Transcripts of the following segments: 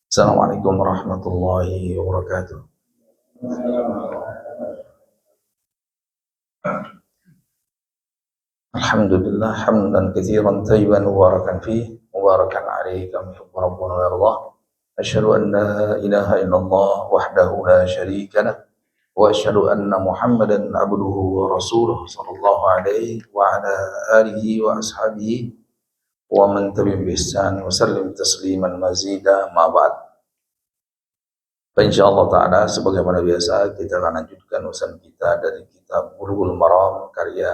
Assalamualaikum warahmatullahi wabarakatuh. Alhamdulillah hamdan katsiran tayyiban mubarakan fih mubarakan alaihi kama yuhibbu rabbuna wa yardah. Asyhadu an la ilaha illallah wahdahu la syarika lah wa asyhadu anna Muhammadan abduhu wa rasuluh sallallahu alaihi wa ala alihi wa ashabihi wa man tabi'ahum bi ihsan wa sallim tasliman mazida ma ba'd. Insyaallah ta'ala sebagaimana biasa kita akan lanjutkan urusan kita dari kitab Bulughul Maram karya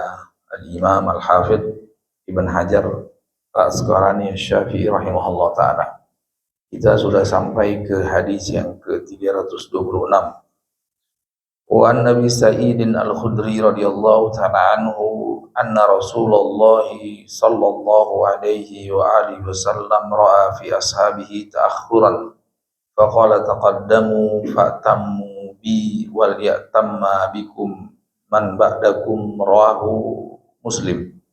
Al-Imam Al-Hafidh Ibn Hajar Al-Asqalani Asy-Syafi'i rahimahullah ta'ala. Kita sudah sampai ke hadis yang ke-326. Wa an Nabi Sa'idin Al-Khudri radhiyallahu ta'ala anhu anna Rasulullah sallallahu alaihi wa alihi wasallam ra'a fi ashabihi ta'akhuran faqala taqaddamu fa'tammu bi wal ya'tamma bikum man ba'dakum rawahu Muslim.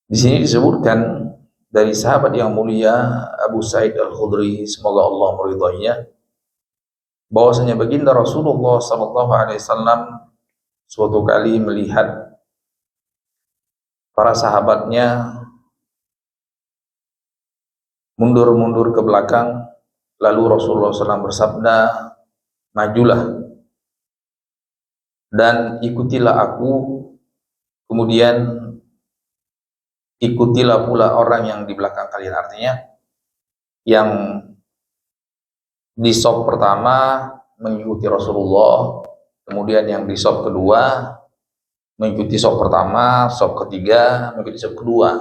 Di sini disebutkan dari sahabat yang mulia Abu Sa'id Al-Khudri, semoga Allah meridainya, bahwasanya baginda Rasulullah sallallahu alaihi wasallam suatu kali melihat para sahabatnya mundur-mundur ke belakang. Lalu Rasulullah SAW bersabda, majulah dan ikutilah aku, kemudian ikutilah pula orang yang di belakang kalian. Artinya yang di shaf pertama mengikuti Rasulullah, kemudian yang di shaf kedua mengikuti shaf pertama, shaf ketiga mengikuti shaf kedua,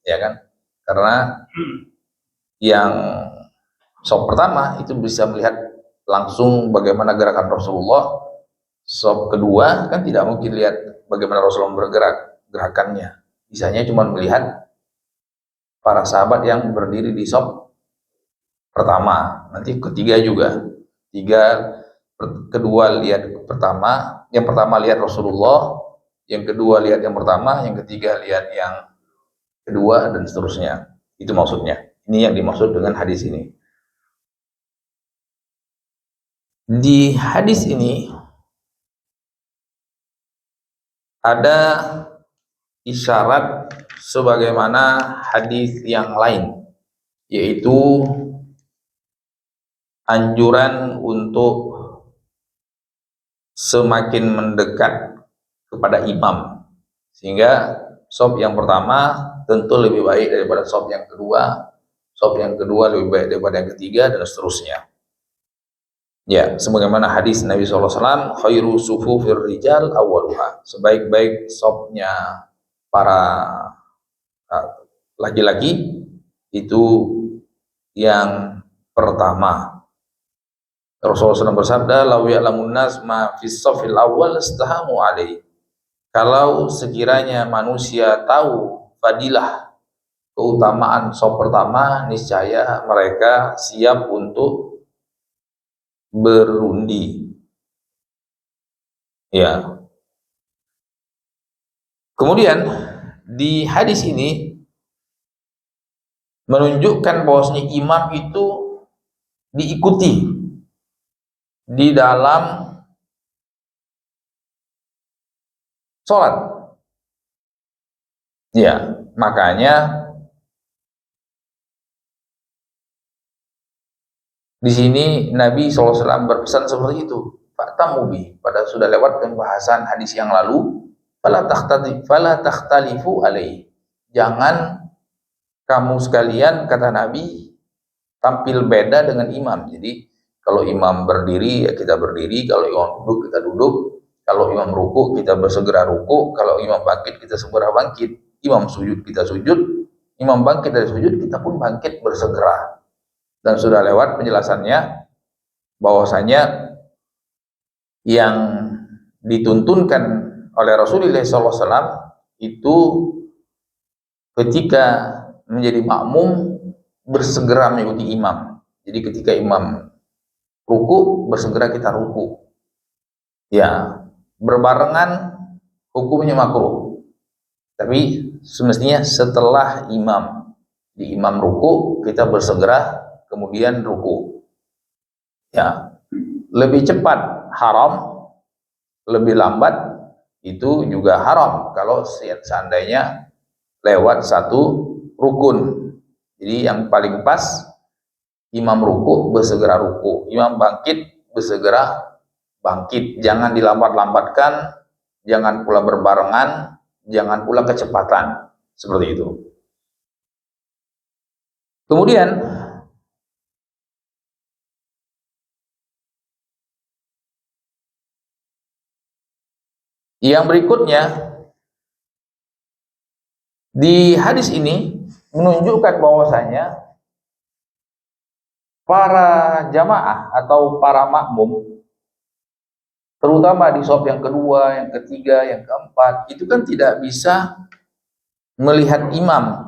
ya kan? Karena yang shaf pertama itu bisa melihat langsung bagaimana gerakan Rasulullah. Shaf kedua kan tidak mungkin lihat bagaimana Rasulullah bergerak, gerakannya. Bisanya cuma melihat para sahabat yang berdiri di shaf pertama. Nanti ketiga juga. Kedua lihat pertama, yang pertama lihat Rasulullah, yang kedua lihat yang pertama, yang ketiga lihat yang kedua, dan seterusnya. Itu maksudnya. Ini yang dimaksud dengan hadis ini. Di hadis ini ada isyarat sebagaimana hadis yang lain, yaitu anjuran untuk semakin mendekat kepada imam, sehingga shaf yang pertama tentu lebih baik daripada shaf yang kedua, shaf yang kedua lebih baik daripada yang ketiga, dan seterusnya. Ya, sebagaimana hadis Nabi SAW, khairu sufufir rijal awwaluha, sebaik-baik shafnya para laki-laki itu yang pertama. Rasulullah SAW bersabda, law ya'lamun nas ma fis shafil awwal istahamu alaihi. Kalau sekiranya manusia tahu fadilah, keutamaan shaf pertama, niscaya mereka siap untuk berundi. Ya. Kemudian di hadis ini menunjukkan bahwasanya imam itu diikuti di dalam sholat. Ya, makanya di sini Nabi SAW berpesan seperti itu. Pak Tamubi, pada sudah lewat pembahasan hadis yang lalu, fala takhtalifu alaihi. Jangan kamu sekalian, kata Nabi, tampil beda dengan imam. Jadi kalau imam berdiri ya kita berdiri, kalau imam duduk kita duduk, kalau imam ruku kita bersegera ruku, kalau imam bangkit kita segera bangkit, imam sujud kita sujud, imam bangkit dari sujud kita pun bangkit bersegera. Dan sudah lewat penjelasannya bahwasanya yang dituntunkan oleh Rasulullah SAW itu ketika menjadi makmum bersegera mengikuti imam. Jadi ketika imam ruku, bersegera kita ruku. Ya, berbarengan hukumnya makruh. Tapi semestinya setelah imam, di imam ruku kita bersegera kemudian ruku. Ya, lebih cepat haram, lebih lambat itu juga haram kalau seandainya lewat satu rukun. Jadi yang paling pas, imam ruku bersegera ruku, imam bangkit bersegera bangkit, jangan dilambat-lambatkan, jangan pula berbarengan, jangan pula kecepatan, seperti itu. Kemudian yang berikutnya, di hadis ini menunjukkan bahwasanya para jamaah atau para makmum, terutama di shaf yang kedua, yang ketiga, yang keempat, itu kan tidak bisa melihat imam.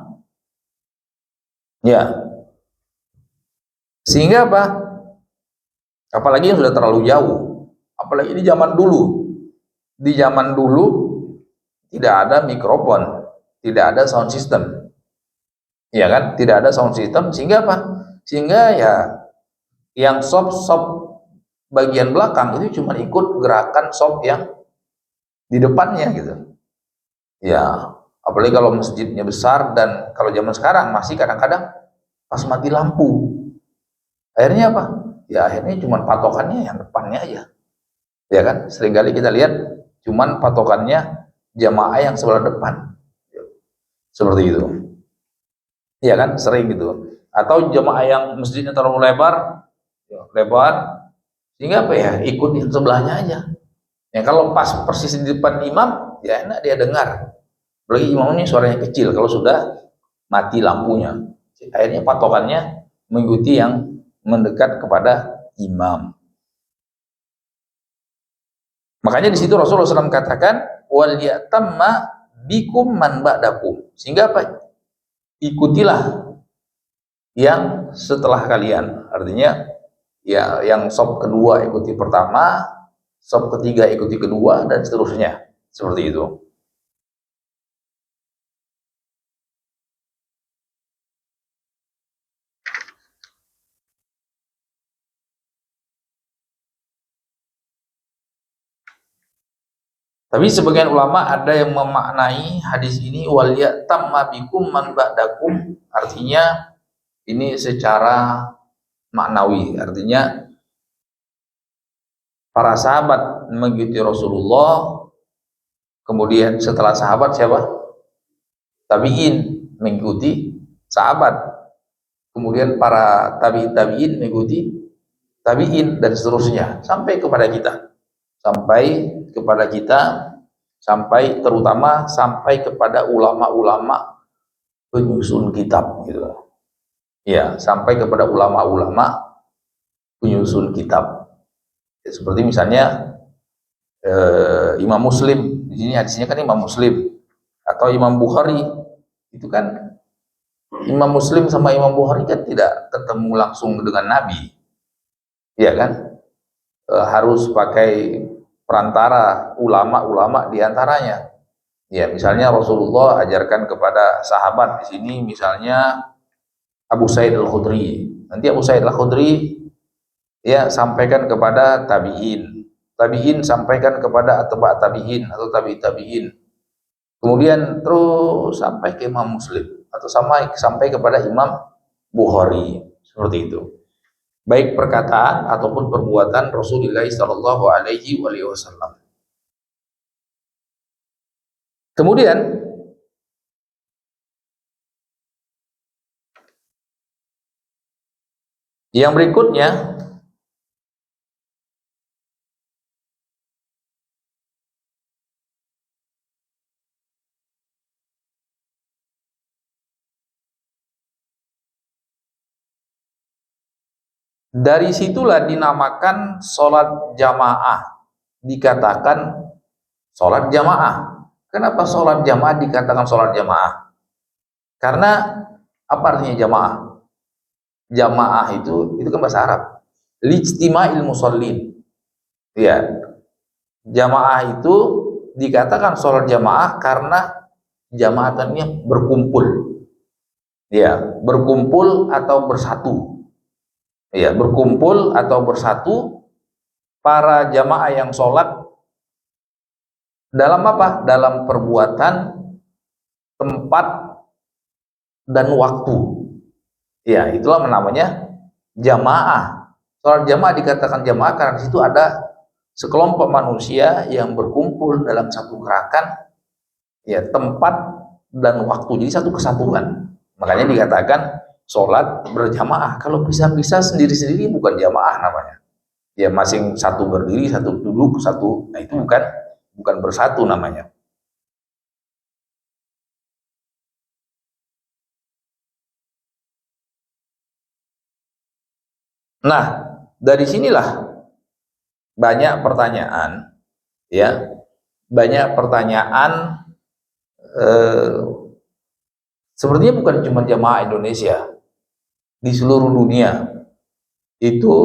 Ya. Sehingga apa? Apalagi yang sudah terlalu jauh. Apalagi di zaman dulu. Di zaman dulu tidak ada mikrofon, tidak ada sound system. Ya kan? Tidak ada sound system, sehingga apa? Sehingga ya yang shaf bagian belakang itu cuma ikut gerakan shaf yang di depannya gitu. Ya, apalagi kalau masjidnya besar, dan kalau zaman sekarang masih kadang-kadang pas mati lampu. Akhirnya apa? Ya akhirnya cuma patokannya yang depannya aja. Ya kan? Seringkali kita lihat cuma patokannya jamaah yang sebelah depan. Seperti itu. Ya kan? Sering gitu. Atau jamaah yang masjidnya terlalu lebar, sehingga apa ya? Ikut yang sebelahnya aja. Ya kalau pas persis di depan imam, ya enak dia dengar. Apalagi imamnya suaranya kecil kalau sudah mati lampunya. Akhirnya patokannya mengikuti yang mendekat kepada imam. Makanya di situ Rasulullah SAW katakan, wal yatamma bikum man ba'dakum. Sehingga apa? Ikutilah yang setelah kalian. Artinya ya yang shaf kedua ikuti pertama, shaf ketiga ikuti kedua, dan seterusnya. Seperti itu. Tapi sebagian ulama ada yang memaknai hadis ini wal yatamma bikum man ba'dakum, artinya ini secara maknawi, artinya para sahabat mengikuti Rasulullah, kemudian setelah sahabat siapa? Tabi'in mengikuti sahabat, kemudian para tabi'in mengikuti tabi'in, dan seterusnya sampai kepada kita. Sampai terutama sampai kepada ulama-ulama penyusun kitab gitu. Ya, sampai kepada ulama-ulama penyusun kitab. Ya, seperti misalnya Imam Muslim, di sini hadisnya kan Imam Muslim, atau Imam Bukhari. Itu kan Imam Muslim sama Imam Bukhari kan tidak ketemu langsung dengan Nabi. Ya kan? Harus pakai perantara ulama-ulama diantaranya. Ya, misalnya Rasulullah ajarkan kepada sahabat, di sini misalnya Abu Sa'id Al-Khudri. Nanti Abu Sa'id Al-Khudri ya sampaikan kepada tabi'in. Tabi'in sampaikan kepada atba' tabi'in atau tabi'in. Kemudian terus sampai ke Imam Muslim atau sampai kepada Imam Bukhari. Seperti itu. Baik perkataan ataupun perbuatan Rasulullah Shallallahu Alaihi Wasallam. Kemudian yang berikutnya, dari situlah dinamakan sholat jamaah, dikatakan sholat jamaah. Kenapa sholat jamaah dikatakan sholat jamaah? Karena apa artinya jamaah? Jamaah itu kan bahasa Arab. Lijtima'il musallin. Ya, jamaah itu dikatakan sholat jamaah karena jamaatannya berkumpul. Ya, berkumpul atau bersatu. Ya, berkumpul atau bersatu para jamaah yang sholat dalam apa? Dalam perbuatan, tempat, dan waktu. Ya, itulah namanya jamaah. Sholat jamaah dikatakan jamaah karena di situ ada sekelompok manusia yang berkumpul dalam satu gerakan, ya, tempat dan waktu. Jadi satu kesatuan. Makanya dikatakan sholat berjamaah. Kalau bisa-bisa sendiri-sendiri bukan jamaah namanya. Ya, masing satu berdiri, satu duduk, satu. Nah, itu bukan bersatu namanya. Nah, dari sinilah banyak pertanyaan, ya, banyak pertanyaan. eh, Sepertinya bukan cuma jamaah Indonesia, di seluruh dunia itu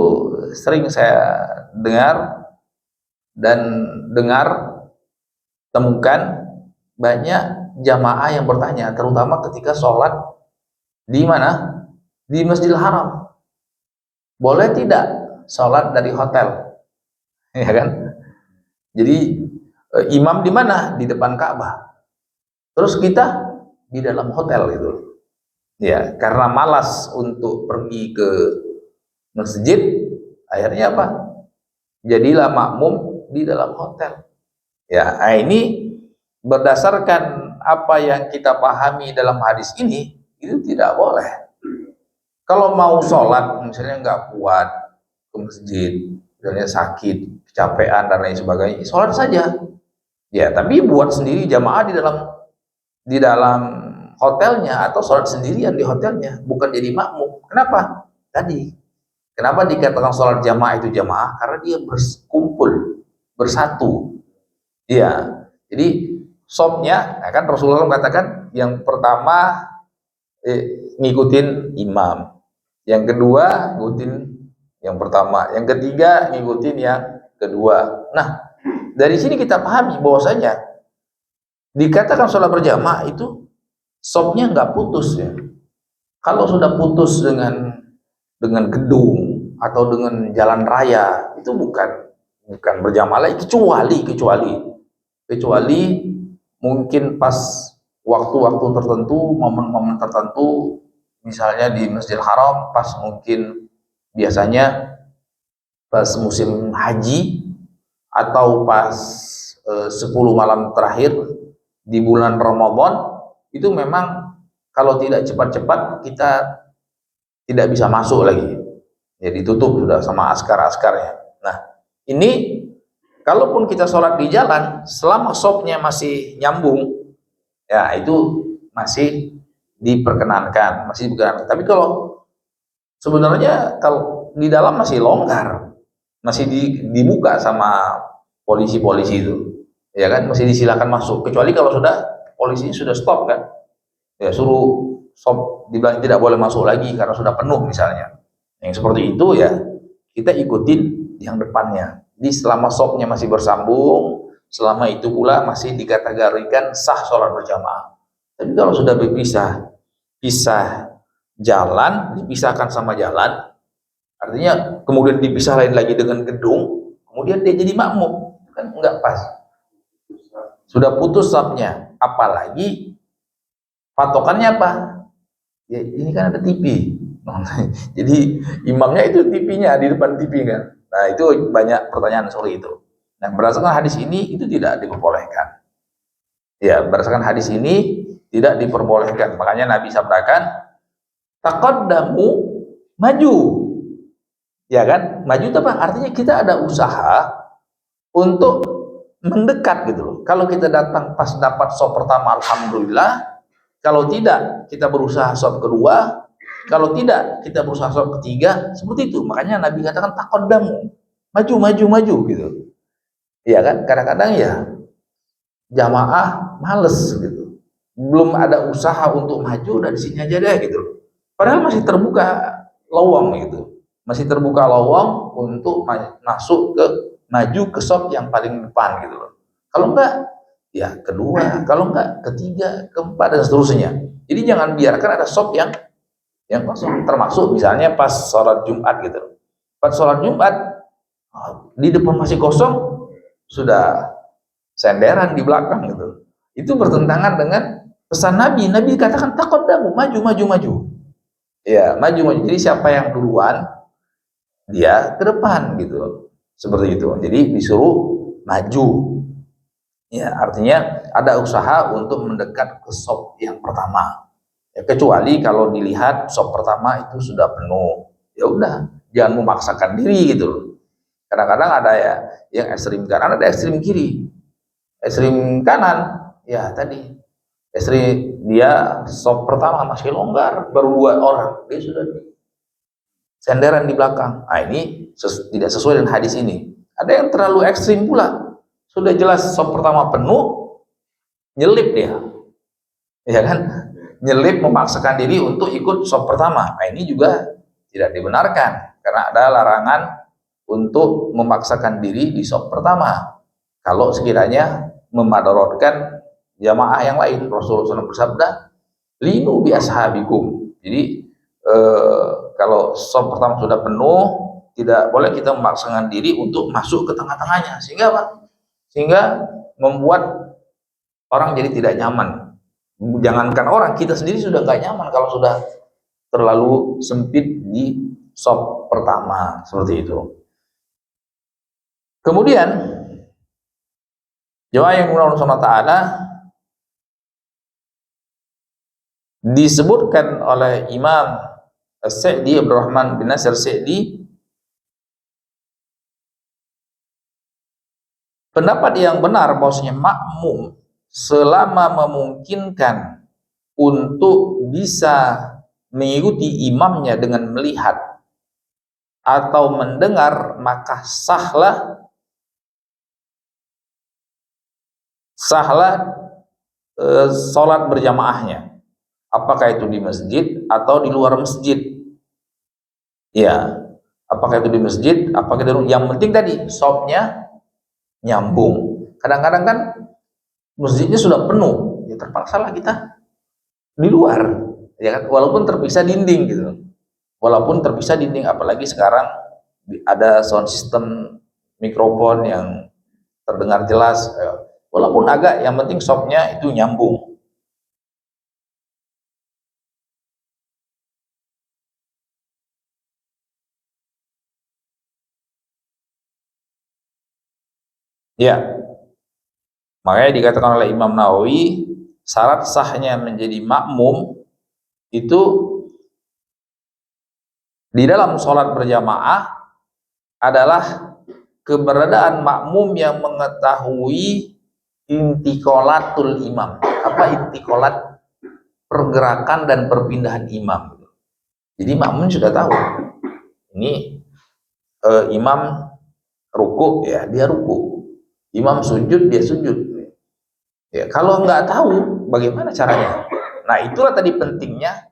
sering saya dengar dan temukan banyak jamaah yang bertanya, terutama ketika sholat di mana? Di Masjidil Haram. Boleh tidak sholat dari hotel? Ya kan? Jadi imam di mana? Di depan Ka'bah. Terus kita di dalam hotel gitu. Ya, karena malas untuk pergi ke masjid, akhirnya apa? Jadilah makmum di dalam hotel. Ya, nah ini berdasarkan apa yang kita pahami dalam hadis ini, itu tidak boleh. Kalau mau sholat, misalnya nggak kuat ke masjid, misalnya sakit, kecapean dan lain sebagainya, sholat saja. Ya, tapi buat sendiri jamaah di dalam hotelnya atau sholat sendirian di hotelnya, bukan jadi makmum. Kenapa? Tadi, kenapa dikatakan sholat jamaah itu jamaah? Karena dia berkumpul, bersatu. Iya, jadi sopnya, nah kan Rasulullah katakan yang pertama ngikutin imam, yang kedua ngikutin yang pertama, yang ketiga ngikutin yang kedua. Nah, dari sini kita pahami bahwasanya dikatakan sholat berjamaah itu sopnya nggak putus ya. Kalau sudah putus dengan gedung atau dengan jalan raya itu bukan berjamaah lagi, kecuali mungkin pas waktu-waktu tertentu, momen-momen tertentu, misalnya di Masjidil Haram pas mungkin biasanya pas musim haji atau pas 10 malam terakhir di bulan Ramadan, itu memang kalau tidak cepat-cepat kita tidak bisa masuk lagi. Ya, ditutup sudah sama askar-askarnya. Nah, ini kalaupun kita sholat di jalan, selama sopnya masih nyambung, ya itu masih diperkenankan, Tapi kalau sebenarnya kalau di dalam masih longgar, masih dibuka sama polisi-polisi itu, ya kan, masih disilakan masuk. Kecuali kalau sudah polisi sudah stop kan, ya suruh stop, dibilang tidak boleh masuk lagi karena sudah penuh misalnya. Yang seperti itu ya kita ikutin yang depannya. Jadi selama sopnya masih bersambung, selama itu pula masih dikategorikan sah sholat berjamaah. Tapi kalau sudah pisah jalan, dipisahkan sama jalan, artinya kemudian dipisah lain lagi dengan gedung, kemudian dia jadi makmum, kan enggak pas. Sudah putus sopnya, apalagi patokannya apa? Ya ini kan ada TV. Jadi imamnya itu TV-nya di depan TV kan. Nah, itu banyak pertanyaan soal itu. Nah, berdasarkan hadis ini itu tidak diperbolehkan. Ya, berdasarkan hadis ini tidak diperbolehkan. Makanya Nabi sabdakan, taqaddamu, maju. Ya kan? Maju itu apa? Artinya kita ada usaha untuk mendekat gitu loh. Kalau kita datang pas dapat sop pertama, alhamdulillah. Kalau tidak, kita berusaha sop kedua. Kalau tidak, kita berusaha sop ketiga. Seperti itu. Makanya Nabi katakan taqaddamu, maju gitu. Iya kan? Kadang-kadang ya jamaah males gitu. Belum ada usaha untuk maju, dari sini aja deh gitu. Padahal masih terbuka lowong gitu. Masih terbuka lowong untuk masuk ke maju ke sop yang paling depan gitu loh. Kalau enggak, ya kedua, kalau enggak ketiga, keempat dan seterusnya. Jadi jangan biarkan ada sop yang yang kosong. Termasuk misalnya pas sholat Jumat gitu. Pas sholat Jumat di depan masih kosong, sudah senderan di belakang gitu. Itu bertentangan dengan pesan Nabi. Nabi katakan taqaddamu, maju maju maju. Ya, maju maju. Jadi siapa yang duluan, dia ke depan gitu. Seperti itu. Jadi disuruh maju. Ya, artinya ada usaha untuk mendekat ke sop yang pertama. Ya, kecuali kalau dilihat sop pertama itu sudah penuh. Ya udah, jangan memaksakan diri gitu. Kadang-kadang ada ya yang ekstrim kanan, ada ekstrim kiri. Ekstrim kanan, ya tadi ekstrim dia sop pertama masih longgar, baru 2 orang, dia sudah senderan di belakang. Nah ini tidak sesuai dengan hadis ini. Ada yang terlalu ekstrim pula, sudah jelas sop pertama penuh, nyelip dia, ya kan? Nyelip, memaksakan diri untuk ikut sop pertama. Nah ini juga tidak dibenarkan, karena ada larangan untuk memaksakan diri di sop pertama. Kalau sekiranya memadaratkan jamaah yang lain, Rasulullah SAW bersabda, linu bi ashabikum. Jadi kalau sop pertama sudah penuh, tidak boleh kita memaksakan diri untuk masuk ke tengah-tengahnya, sehingga apa? Sehingga membuat orang jadi tidak nyaman. Jangankan orang, kita sendiri sudah nggak nyaman kalau sudah terlalu sempit di sop pertama, seperti itu. Kemudian jemaah yang dimuliakan Allah Subhanahu wa taala, disebutkan oleh Imam As-Sa'di, Abdurrahman bin Nasir Sa'di, pendapat yang benar bahwasanya makmum selama memungkinkan untuk bisa mengikuti imamnya dengan melihat atau mendengar, maka sahlah sholat berjamaahnya, apakah itu di masjid atau di luar masjid. Ya, apakah itu di masjid, apakah itu yang penting tadi shopnya nyambung. Kadang-kadang kan masjidnya sudah penuh, ya terpaksalah kita di luar, ya kan, walaupun terpisah dinding gitu, walaupun terpisah dinding, apalagi sekarang ada sound system mikrofon yang terdengar jelas, walaupun agak, yang penting shopnya itu nyambung. Ya, makanya dikatakan oleh Imam Nawawi, syarat sahnya menjadi makmum itu di dalam sholat berjamaah adalah keberadaan makmum yang mengetahui intikolatul imam. Apa intikolat? Pergerakan dan perpindahan imam. Jadi makmum sudah tahu, ini imam ruku, ya dia ruku, imam sujud, dia sujud. Ya, kalau nggak tahu, bagaimana caranya? Nah itulah tadi pentingnya,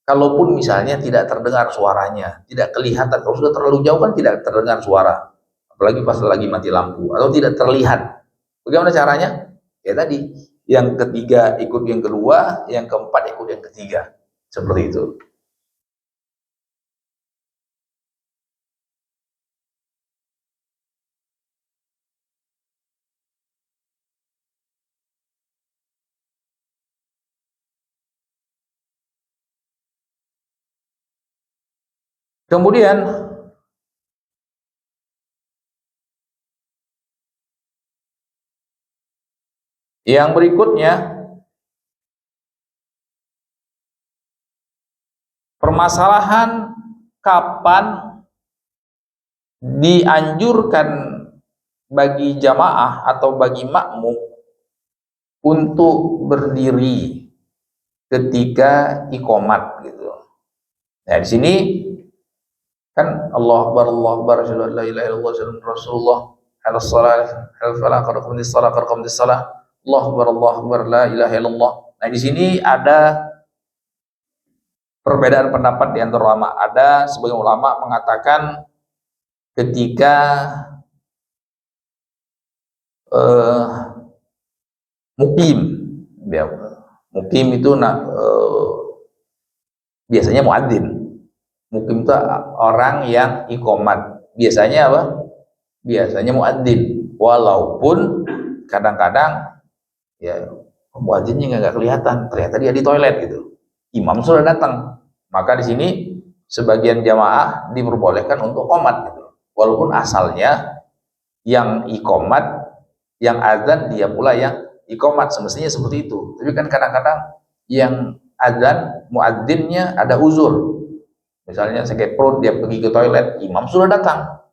kalaupun misalnya tidak terdengar suaranya, tidak kelihatan, kalau sudah terlalu jauh kan tidak terdengar suara, apalagi pas lagi mati lampu, atau tidak terlihat, bagaimana caranya? Ya tadi, yang ketiga ikut yang kedua, yang keempat ikut yang ketiga, seperti itu. Kemudian yang berikutnya, permasalahan kapan dianjurkan bagi jamaah atau bagi makmum untuk berdiri ketika iqomat gitu. Nah di sini kan Allah Akbar, Allah Akbar, la ilaha illallah, Rasulullah, hal salat, hal falah, qad qamatis salah, qad qamatis salah, Allah Akbar, Allah Akbar, la ilaha illallah. Nah di sini ada perbedaan pendapat di antara ulama. Ada sebagian ulama mengatakan ketika mukim, ya, mukim itu biasanya muadzin. Mukim itu orang yang iqomat. Biasanya apa? Biasanya muadzin. Walaupun kadang-kadang ya muadzinnya nggak kelihatan, ternyata dia di toilet gitu. Imam sudah datang, maka di sini sebagian jamaah diperbolehkan untuk qomat gitu. Walaupun asalnya yang iqomat, yang azan dia pula yang iqomat, semestinya seperti itu. Tapi kan kadang-kadang yang azan muadzinnya ada uzur. Misalnya sakit perut, dia pergi ke toilet, imam sudah datang.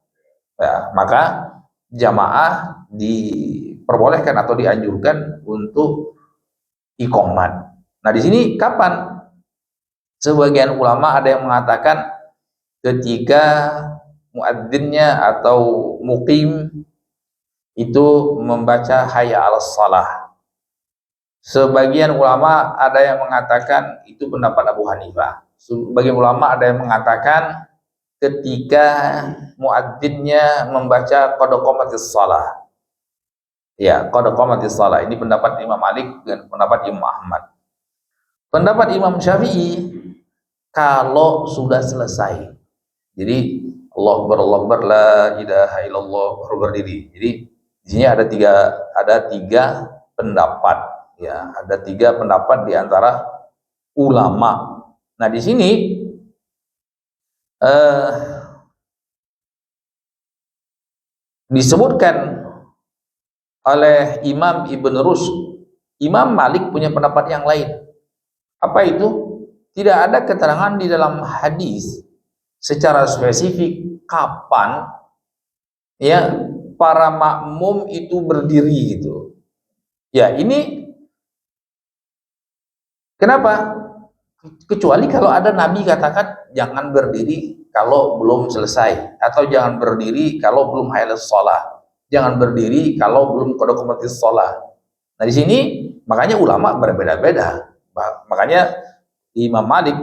Ya, maka jamaah diperbolehkan atau dianjurkan untuk iqomat. Nah, di sini kapan? Sebagian ulama ada yang mengatakan ketika muadzinnya atau muqim itu membaca hayya 'alas shalah. Sebagian ulama ada yang mengatakan itu pendapat Abu Hanifah. Sebagian ulama ada yang mengatakan ketika muadzinnya membaca qad qamatis shalah. Ya, qad qamatis shalah. Ini pendapat Imam Malik dan pendapat Imam Ahmad. Pendapat Imam Syafi'i kalau sudah selesai. Jadi Allah Akbar, la ilaha illallah, baru berdiri. Jadi di sini ada tiga pendapat, ya, ada tiga pendapat di antara ulama. Nah, di sini disebutkan oleh Imam Ibn Rushd, Imam Malik punya pendapat yang lain. Apa itu? Tidak ada keterangan di dalam hadis secara spesifik kapan ya para makmum itu berdiri gitu. Ya, ini kenapa? Kecuali kalau ada Nabi katakan jangan berdiri kalau belum selesai, atau jangan berdiri kalau belum hayya shalah, jangan berdiri kalau belum qad qamatis shalah. Nah, di sini makanya ulama berbeda-beda. Makanya Imam Malik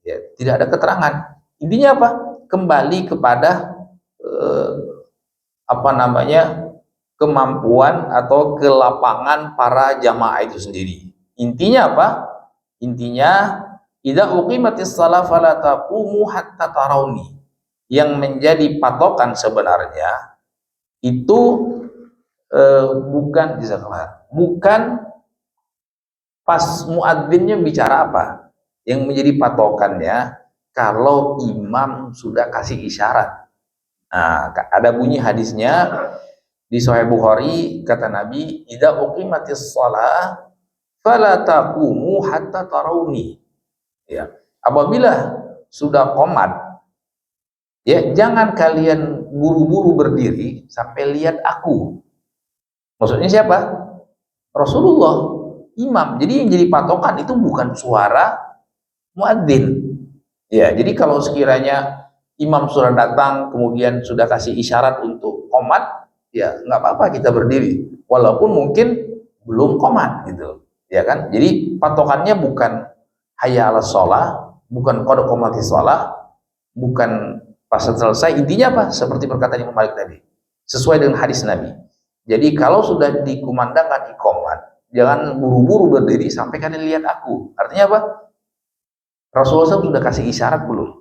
ya, tidak ada keterangan. Intinya apa? Kembali kepada kemampuan atau kelapangan para jamaah itu sendiri. Intinya apa? Intinya idza uqimatis shalah fala taqumu hatta tarawni. Yang menjadi patokan sebenarnya itu bukan pas muadzinnya bicara apa. Yang menjadi patokannya kalau imam sudah kasih isyarat. Nah, ada bunyi hadisnya di Sahih Bukhari, kata Nabi, idza uqimatis shalah fala taqumu hatta tarawni. Ya, apabila sudah qomat, ya jangan kalian buru-buru berdiri sampai lihat aku. Maksudnya siapa? Rasulullah, imam. Jadi yang jadi patokan itu bukan suara muadzin. Ya, jadi kalau sekiranya imam sudah datang kemudian sudah kasih isyarat untuk qomat, ya nggak apa-apa kita berdiri, walaupun mungkin belum qomat gitu, ya kan? Jadi patokannya bukan hayya 'alas shalah, bukan qad qamatis shalah, bukan pas selesai. Intinya apa? Seperti perkataan Imam Malik tadi, sesuai dengan hadis Nabi. Jadi kalau sudah dikumandangkan iqamat, jangan buru-buru berdiri sampai kalian lihat aku. Artinya apa? Rasulullah SAW sudah kasih isyarat belum?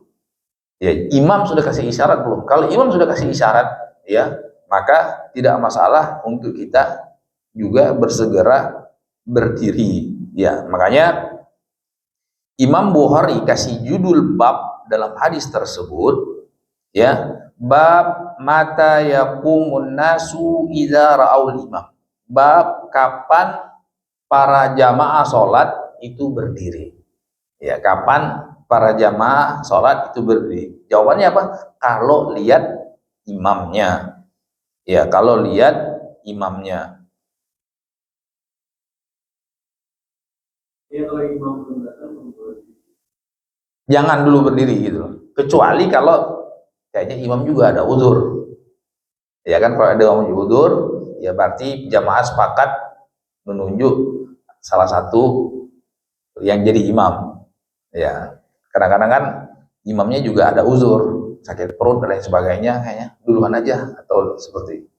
Ya, imam sudah kasih isyarat belum? Kalau imam sudah kasih isyarat, ya, maka tidak masalah untuk kita juga bersegera berdiri. Ya, makanya Imam Bukhari kasih judul bab dalam hadis tersebut, ya, bab mata yaqumun nasu idza ra'aul imam. Bab kapan para jamaah sholat itu berdiri. Ya, kapan para jamaah sholat itu berdiri? Jawabannya apa? Kalau lihat imamnya. Ya, kalau lihat imamnya. Ya, kalau imam belum datang, jangan dulu berdiri gitu. Kecuali kalau kayaknya imam juga ada uzur. Ya kan, kalau ada imam uzur, ya berarti jamaah sepakat menunjuk salah satu yang jadi imam. Ya, kadang-kadang kan imamnya juga ada uzur, sakit perut dan lain sebagainya, kayaknya duluan aja, atau seperti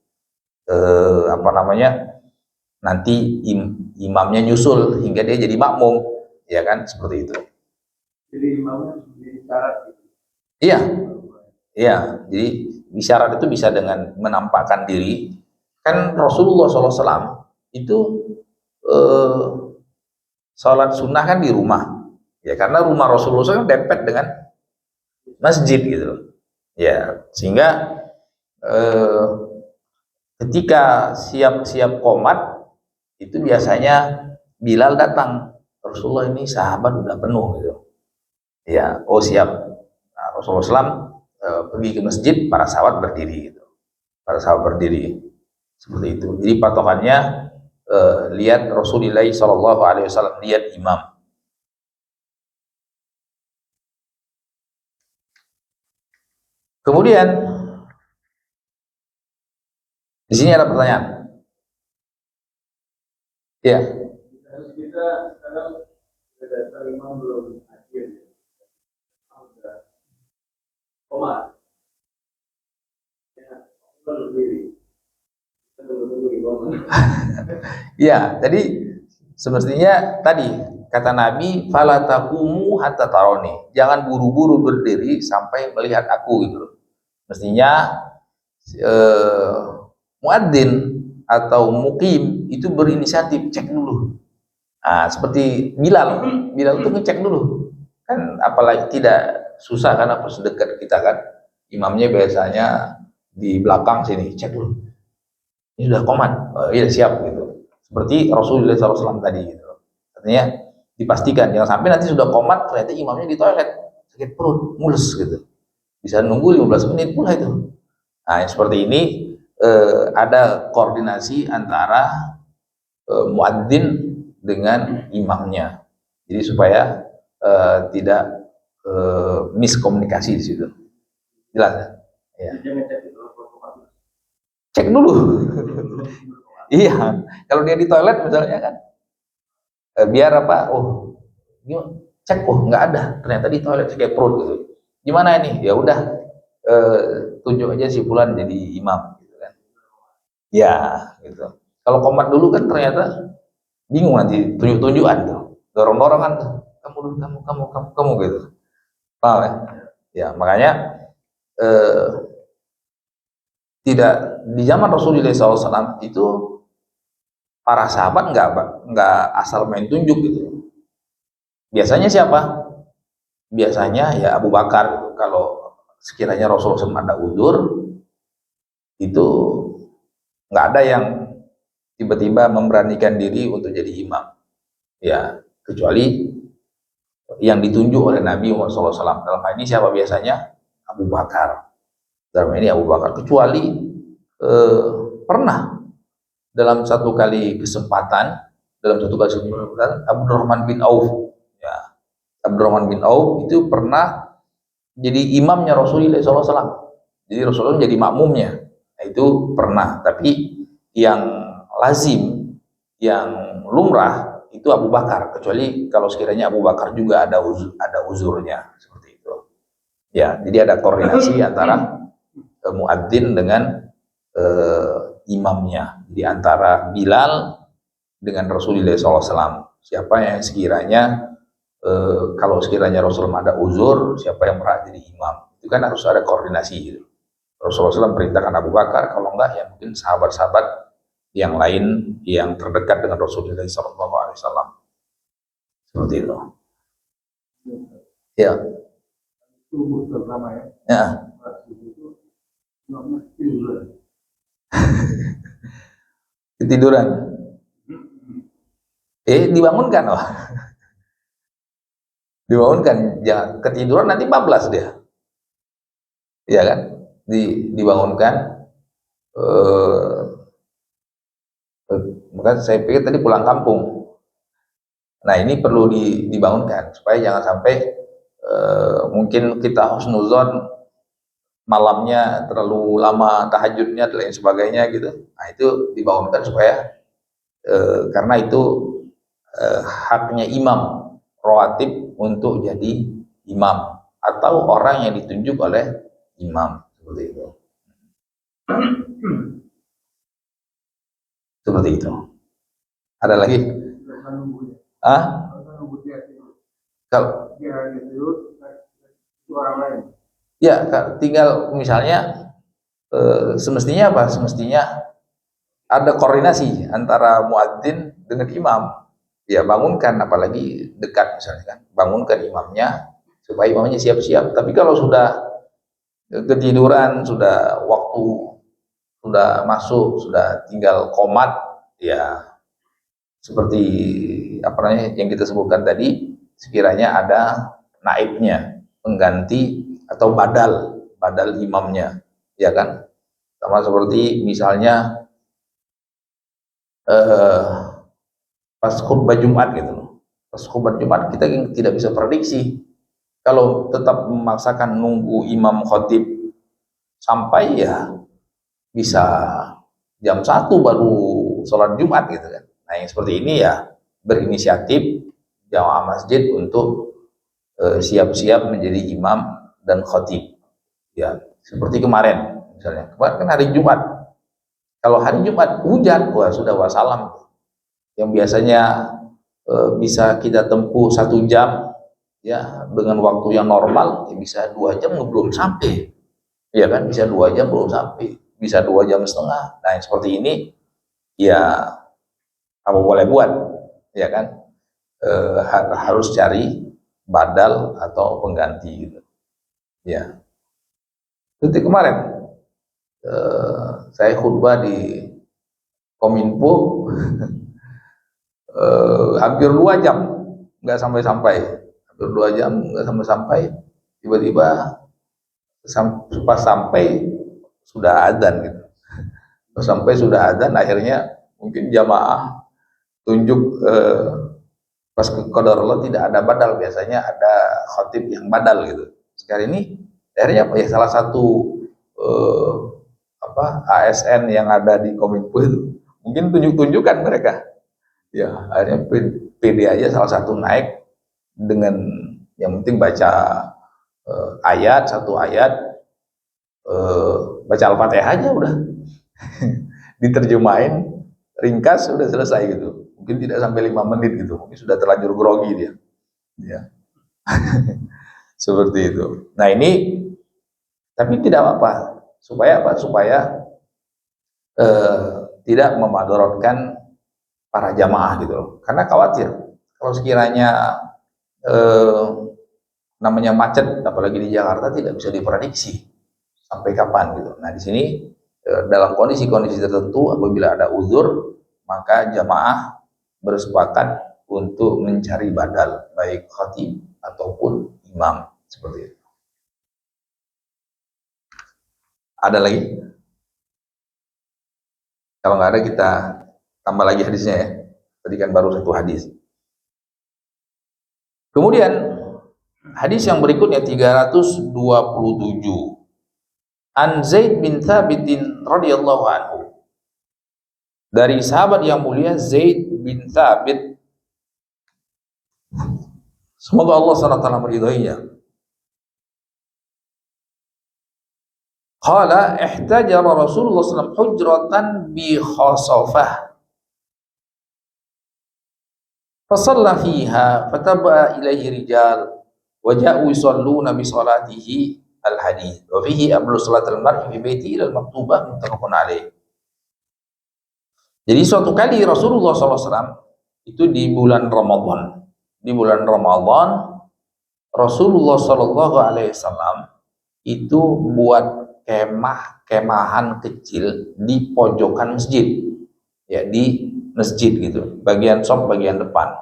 nanti imamnya nyusul hingga dia jadi makmum, ya kan, seperti itu. Jadi imamnya menjadi syarat gitu. Iya, iya. Jadi isyarat itu bisa dengan menampakkan diri. Kan Rasulullah SAW itu eh, sholat sunnah kan di rumah. Ya karena rumah Rasulullah SAW kan dempet dengan masjid gitu. Ya sehingga eh, ketika siap-siap qomat itu biasanya Bilal datang. Rasulullah ini sahabat udah penuh gitu. Ya, oh siap. Nah, Rasulullah SAW pergi ke masjid, para sahabat berdiri gitu. Para sahabat berdiri seperti itu. Jadi patokannya lihat Rasulullah SAW lihat imam. Kemudian di sini ada pertanyaan. Ya. Kita sekarang sudah imam belum akhir. Sudah komat. Ya, berdiri. Ya, jadi semestinya tadi kata Nabi, "Fala taqumu hatta taroni." Jangan buru-buru berdiri sampai melihat aku gitu. Mestinya eh, muadzin atau mukim itu berinisiatif cek dulu. Nah, seperti Bilal itu ngecek dulu. Kan apalagi tidak susah karena pas dekat kita kan. Imamnya biasanya di belakang sini, cek dulu. Ini sudah komat, iya siap gitu. Seperti Rasulullah SAW tadi gitu. Artinya dipastikan jangan sampai nanti sudah komat ternyata imamnya di toilet sakit perut, mules gitu. Bisa nunggu 15 menit pula itu. Nah, yang seperti ini ada koordinasi antara muadzin dengan imamnya. Jadi supaya tidak miskomunikasi di situ. Jelas ya? Cek dulu. Iya, kalau dia di toilet misalnya kan, biar apa? Oh, cek, oh nggak ada, ternyata di toilet kayak perut gitu. Gimana ini? Ya udah, tunjuk aja si Fulan jadi imam, gitu kan? Ya, gitu. Kalau komat dulu kan ternyata bingung nanti tunjuk-tunjukan tuh, dorong-dorongan tuh, kamu dulu, kamu gitu. Paham ya? Ya, makanya eh, tidak di zaman Rasulullah SAW itu para sahabat nggak asal main tunjuk gitu. Biasanya siapa? Biasanya ya Abu Bakar. Kalau sekiranya Rasulullah SAW ada uzur, itu nggak ada yang tiba-tiba memberanikan diri untuk jadi imam. Ya, kecuali yang ditunjuk oleh Nabi Muhammad SAW. Dalam hal ini siapa biasanya? Abu Bakar. Dalam hal ini Abu Bakar. Kecuali eh, pernah dalam satu kali kesempatan, Abdurrahman bin Auf, ya, Abdurrahman bin Auf itu pernah jadi imamnya Rasulullah SAW. Jadi Rasulullah jadi makmumnya. Nah, itu pernah. Tapi yang lazim, yang lumrah itu Abu Bakar. Kecuali kalau sekiranya Abu Bakar juga ada uzurnya seperti itu. Ya, jadi ada koordinasi antara muadzin dengan imamnya. Di antara Bilal dengan Rasulullah SAW. Siapa yang sekiranya kalau sekiranya Rasulullah ada uzur, siapa yang berhak jadi imam? Itu kan harus ada koordinasi gitu. Rasulullah SAW perintahkan Abu Bakar, kalau enggak ya mungkin sahabat-sahabat yang lain yang terdekat dengan Rasulullah SAW. Seperti itu. Ya. Tubuh terutama ya. Ya. Ketiduran. Dibangunkan, oh. Dibangunkan, jangan ketiduran nanti bablas dia. Iya kan? Dibangunkan. Maka saya pikir tadi pulang kampung. Nah ini perlu dibangunkan supaya jangan sampai mungkin kita husnuzon malamnya terlalu lama tahajudnya dan lain sebagainya gitu. Nah itu dibangunkan supaya karena itu haknya imam rawatib untuk jadi imam atau orang yang ditunjuk oleh imam seperti itu. Seperti itu. Ada lagi? Kalau kira itu orang lain. Ya, tinggal misalnya semestinya apa? Semestinya ada koordinasi antara muadzin dengan imam. Ya bangunkan, apalagi dekat misalnya kan, bangunkan imamnya supaya imamnya siap-siap. Tapi kalau sudah ketiduran, sudah waktu sudah masuk, sudah tinggal komat, ya seperti apa namanya yang kita sebutkan tadi, sekiranya ada naibnya, pengganti atau badal imamnya, ya kan? Sama seperti misalnya pas khutbah Jumat gitu. Pas khutbah Jumat kita tidak bisa prediksi. Kalau tetap memaksakan nunggu imam khotib sampai, ya bisa jam 1 baru sholat Jumat gitu kan. Nah yang seperti ini ya berinisiatif jamaah masjid untuk siap-siap menjadi imam dan khotib. Ya seperti kemarin misalnya, kemarin kan hari Jumat. Kalau hari Jumat hujan, wah sudah wassalam. Yang biasanya bisa kita tempuh 1 jam ya dengan waktu yang normal, ya bisa 2 jam belum sampai, ya kan, bisa 2 jam belum sampai, bisa 2 jam setengah. Nah yang seperti ini ya apa boleh buat, ya kan, harus cari badal atau pengganti gitu ya. Seperti kemarin saya khutbah di Kominfo hampir 2 jam nggak sampai-sampai, hampir 2 jam nggak sampai-sampai, tiba-tiba pas sampai sudah adzan gitu. Pas sampai sudah adzan, akhirnya mungkin jamaah tunjuk pas ke qadarullah tidak ada badal, biasanya ada khotib yang badal gitu. Sekarang ini akhirnya apa ya, salah satu ASN yang ada di Kominfo itu mungkin tunjuk-tunjukkan mereka. Ya, akhirnya PD aja salah satu naik dengan yang penting baca satu ayat, baca Al-Fatihah aja udah diterjemahin ringkas, sudah selesai gitu. Mungkin tidak sampai 5 menit gitu, mungkin sudah terlanjur grogi dia ya. Seperti itu. Nah ini tapi tidak apa-apa, supaya apa, supaya tidak memadorotkan para jamaah gitu loh. Karena khawatir kalau sekiranya namanya macet, apalagi di Jakarta, tidak bisa diprediksi sampai kapan gitu. Nah di sini dalam kondisi-kondisi tertentu apabila ada uzur, maka jamaah bersepakat untuk mencari badal, baik khatib ataupun imam, seperti itu. Ada lagi? Kalau nggak ada kita tambah lagi hadisnya ya. Tadi kan baru 1 hadis. Kemudian hadis yang berikutnya 327. An Zaid bin Thabit radhiyallahu anhu. Dari sahabat yang mulia Zaid bin Thabit, semoga Allah SWT meridainya. Qala ihtajara Rasulullah SAW hujratan bi khasafah fasalla fiha fataba ilaihi rijal wa ja'u yusalluna bi salatihi al-hadith wa fihi ablu salat al-mar'i fi baiti ila al-maktubah muttafaqun alaih. Jadi suatu kali Rasulullah SAW itu di bulan Ramadan. Di bulan Ramadan Rasulullah SAW itu buat kemahan kecil di pojokan masjid, ya di masjid gitu, bagian shop bagian depan.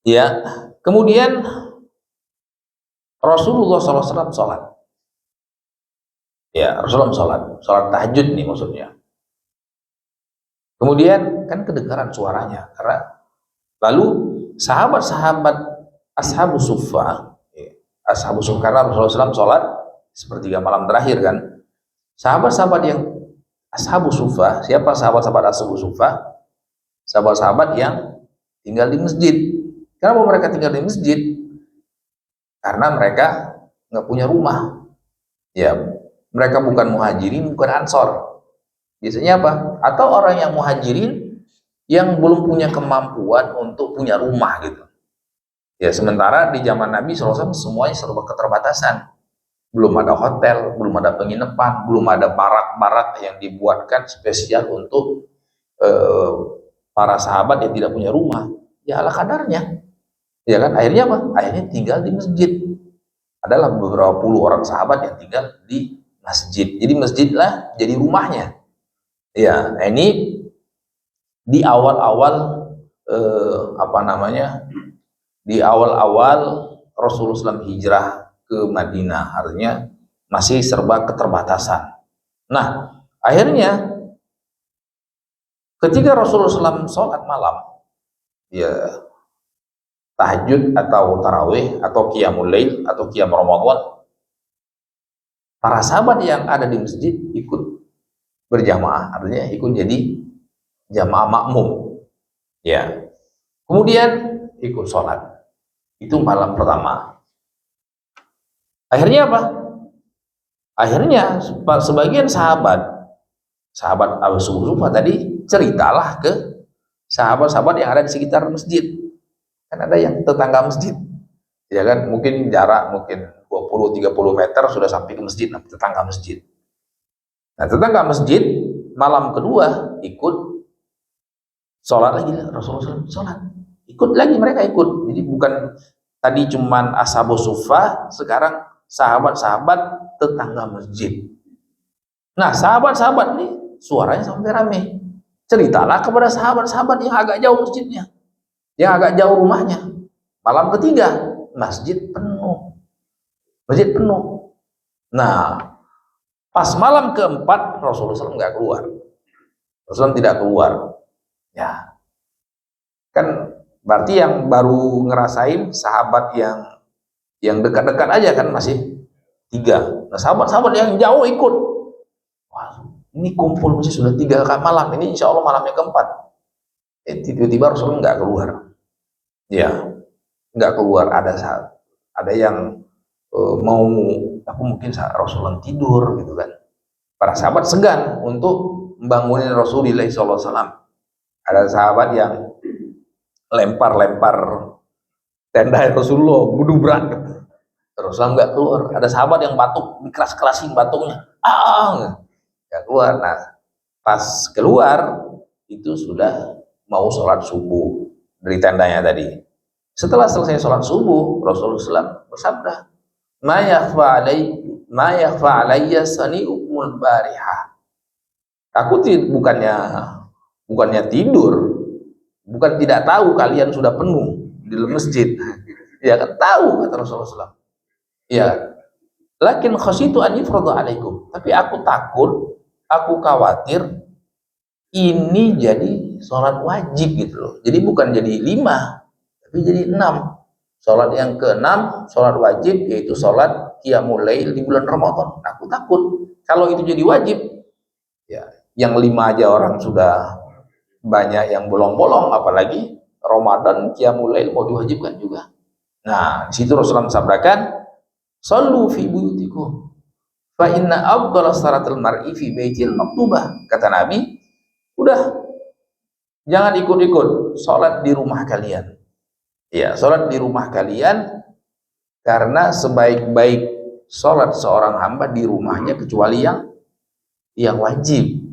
Ya, kemudian Rasulullah SAW sholat. Ya, Rasulullah sholat tahajud nih maksudnya. Kemudian kan kedengaran suaranya, karena lalu sahabat-sahabat ashabus suffah, karena Rasulullah SAW sholat sepertiga malam terakhir kan. Sahabat-sahabat yang ashabus suffah, siapa sahabat-sahabat ashabus suffah? Sahabat-sahabat yang tinggal di masjid. Kenapa mereka tinggal di masjid? Karena mereka nggak punya rumah. Ya, mereka bukan muhajirin, bukan ansor. Biasanya apa? Atau orang yang muhajirin yang belum punya kemampuan untuk punya rumah gitu. Ya, sementara di zaman Nabi SAW semuanya serba keterbatasan. Belum ada hotel, belum ada penginapan, belum ada barak-barak yang dibuatkan spesial untuk eh, para sahabat yang tidak punya rumah. Ya ala kadarnya. Ya kan, akhirnya apa? Akhirnya tinggal di masjid. Adalah beberapa puluh orang sahabat yang tinggal di masjid. Jadi masjidlah jadi rumahnya. Ya, nah ini di awal-awal apa namanya? Di awal-awal Rasulullah SAW hijrah ke Madinah, artinya masih serba keterbatasan. Nah, akhirnya ketika Rasulullah SAW sholat malam, ya tahajud atau tarawih atau qiyamul lail atau qiyam Ramadan, para sahabat yang ada di masjid ikut berjamaah, artinya ikut jadi jamaah makmum. Ya, kemudian ikut sholat. Itu malam pertama. Akhirnya apa? Akhirnya sebagian sahabat Abu Sufyan tadi ceritalah ke sahabat-sahabat yang ada di sekitar masjid. Kan ada yang tetangga masjid. Ya kan, mungkin jarak mungkin 20-30 meter sudah sampai ke masjid, tetangga masjid. Nah, tetangga masjid malam kedua ikut sholat lagi, Rasulullah SAW sholat. Ikut lagi, mereka ikut. Jadi bukan tadi cuman ashabus suffah, sekarang sahabat-sahabat tetangga masjid. Nah, sahabat-sahabat ini suaranya sampai rame. Ceritalah kepada sahabat-sahabat yang agak jauh masjidnya, yang agak jauh rumahnya. Malam ketiga, masjid penuh. Masjid penuh. Nah, pas malam keempat, Rasulullah SAW nggak keluar. Rasulullah tidak keluar. Ya, kan berarti yang baru ngerasain sahabat yang dekat-dekat aja kan masih 3. Nah, sahabat-sahabat yang jauh ikut. Wah, ini kumpul masih sudah 3 malam. Ini insya Allah malamnya keempat. Tiba-tiba Rasulullah nggak keluar. Ya, nggak keluar. Ada yang mau, aku mungkin Rasulullah tidur gitu kan. Para sahabat segan untuk membangunin Rasulullah SAW. Ada sahabat yang lempar-lempar tenda Rasulullah, gudubrak. Rasulullah nggak keluar. Ada sahabat yang batuk, keras-kerasin batuknya. Nggak keluar. Nah, pas keluar itu sudah mau sholat subuh dari tendanya tadi. Setelah selesai sholat subuh, Rasulullah SAW bersabda, ma yakhfa alayya sani'ukumul barihah. Aku bukannya tidur, bukan tidak tahu kalian sudah penuh di dalam masjid. Ya kan, tahu, kata Rasulullah SAW. Ya, lakin khasyitu an yufrada alaikum. Tapi aku takut, aku khawatir ini jadi sholat wajib gitu loh. Jadi bukan jadi 5, tapi jadi 6. Sholat yang ke-6, sholat wajib, yaitu sholat qiyamul lail di bulan Ramadan. Aku takut kalau itu jadi wajib, ya yang 5 aja orang sudah banyak yang bolong-bolong, apalagi Ramadan qiyamul lail mau diwajibkan juga. Nah, di situ Rasulullah sabdakan, "Shallu fi buyutikum fa inna afdhala salatil mar'i fi baitil maktubah." Kata Nabi, udah jangan ikut-ikut, sholat di rumah kalian. Ya, sholat di rumah kalian, karena sebaik-baik sholat seorang hamba di rumahnya kecuali yang wajib.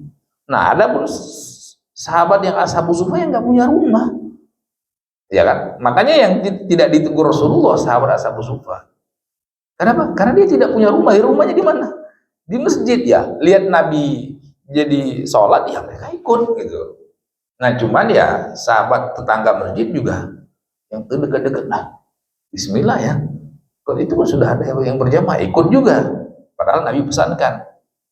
Nah, ada pun sahabat yang ashabus suffah yang nggak punya rumah, ya kan? Makanya yang tidak ditegur Rasulullah sahabat ashabus suffah. Kenapa? Karena dia tidak punya rumah. Rumahnya di mana? Di masjid ya. Lihat Nabi jadi sholat, ya mereka ikut gitu. Nah, cuman ya sahabat tetangga masjid juga yang dekat-dekat, nah Bismillah ya. Kalau itu kan sudah ada yang berjamaah, ikut juga. Padahal Nabi pesankan,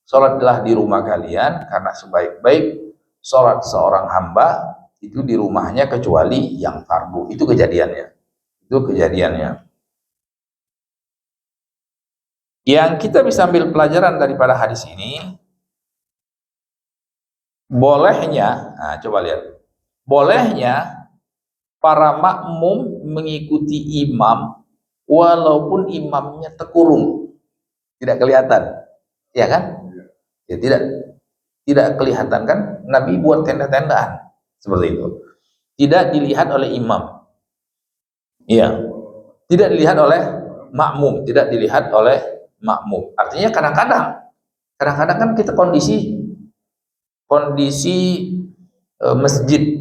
sholatlah di rumah kalian, karena sebaik-baik sholat seorang hamba itu di rumahnya kecuali yang fardu. Itu kejadiannya. Yang kita bisa ambil pelajaran daripada hadis ini, bolehnya, nah coba lihat, bolehnya para makmum mengikuti imam walaupun imamnya terkurung, tidak kelihatan, ya kan? Ya tidak kelihatan kan? Nabi buat tenda-tendaan. Seperti itu. Tidak dilihat oleh imam. Iya. Tidak dilihat oleh makmum, tidak dilihat oleh makmum. Artinya kadang-kadang kan kita kondisi masjid.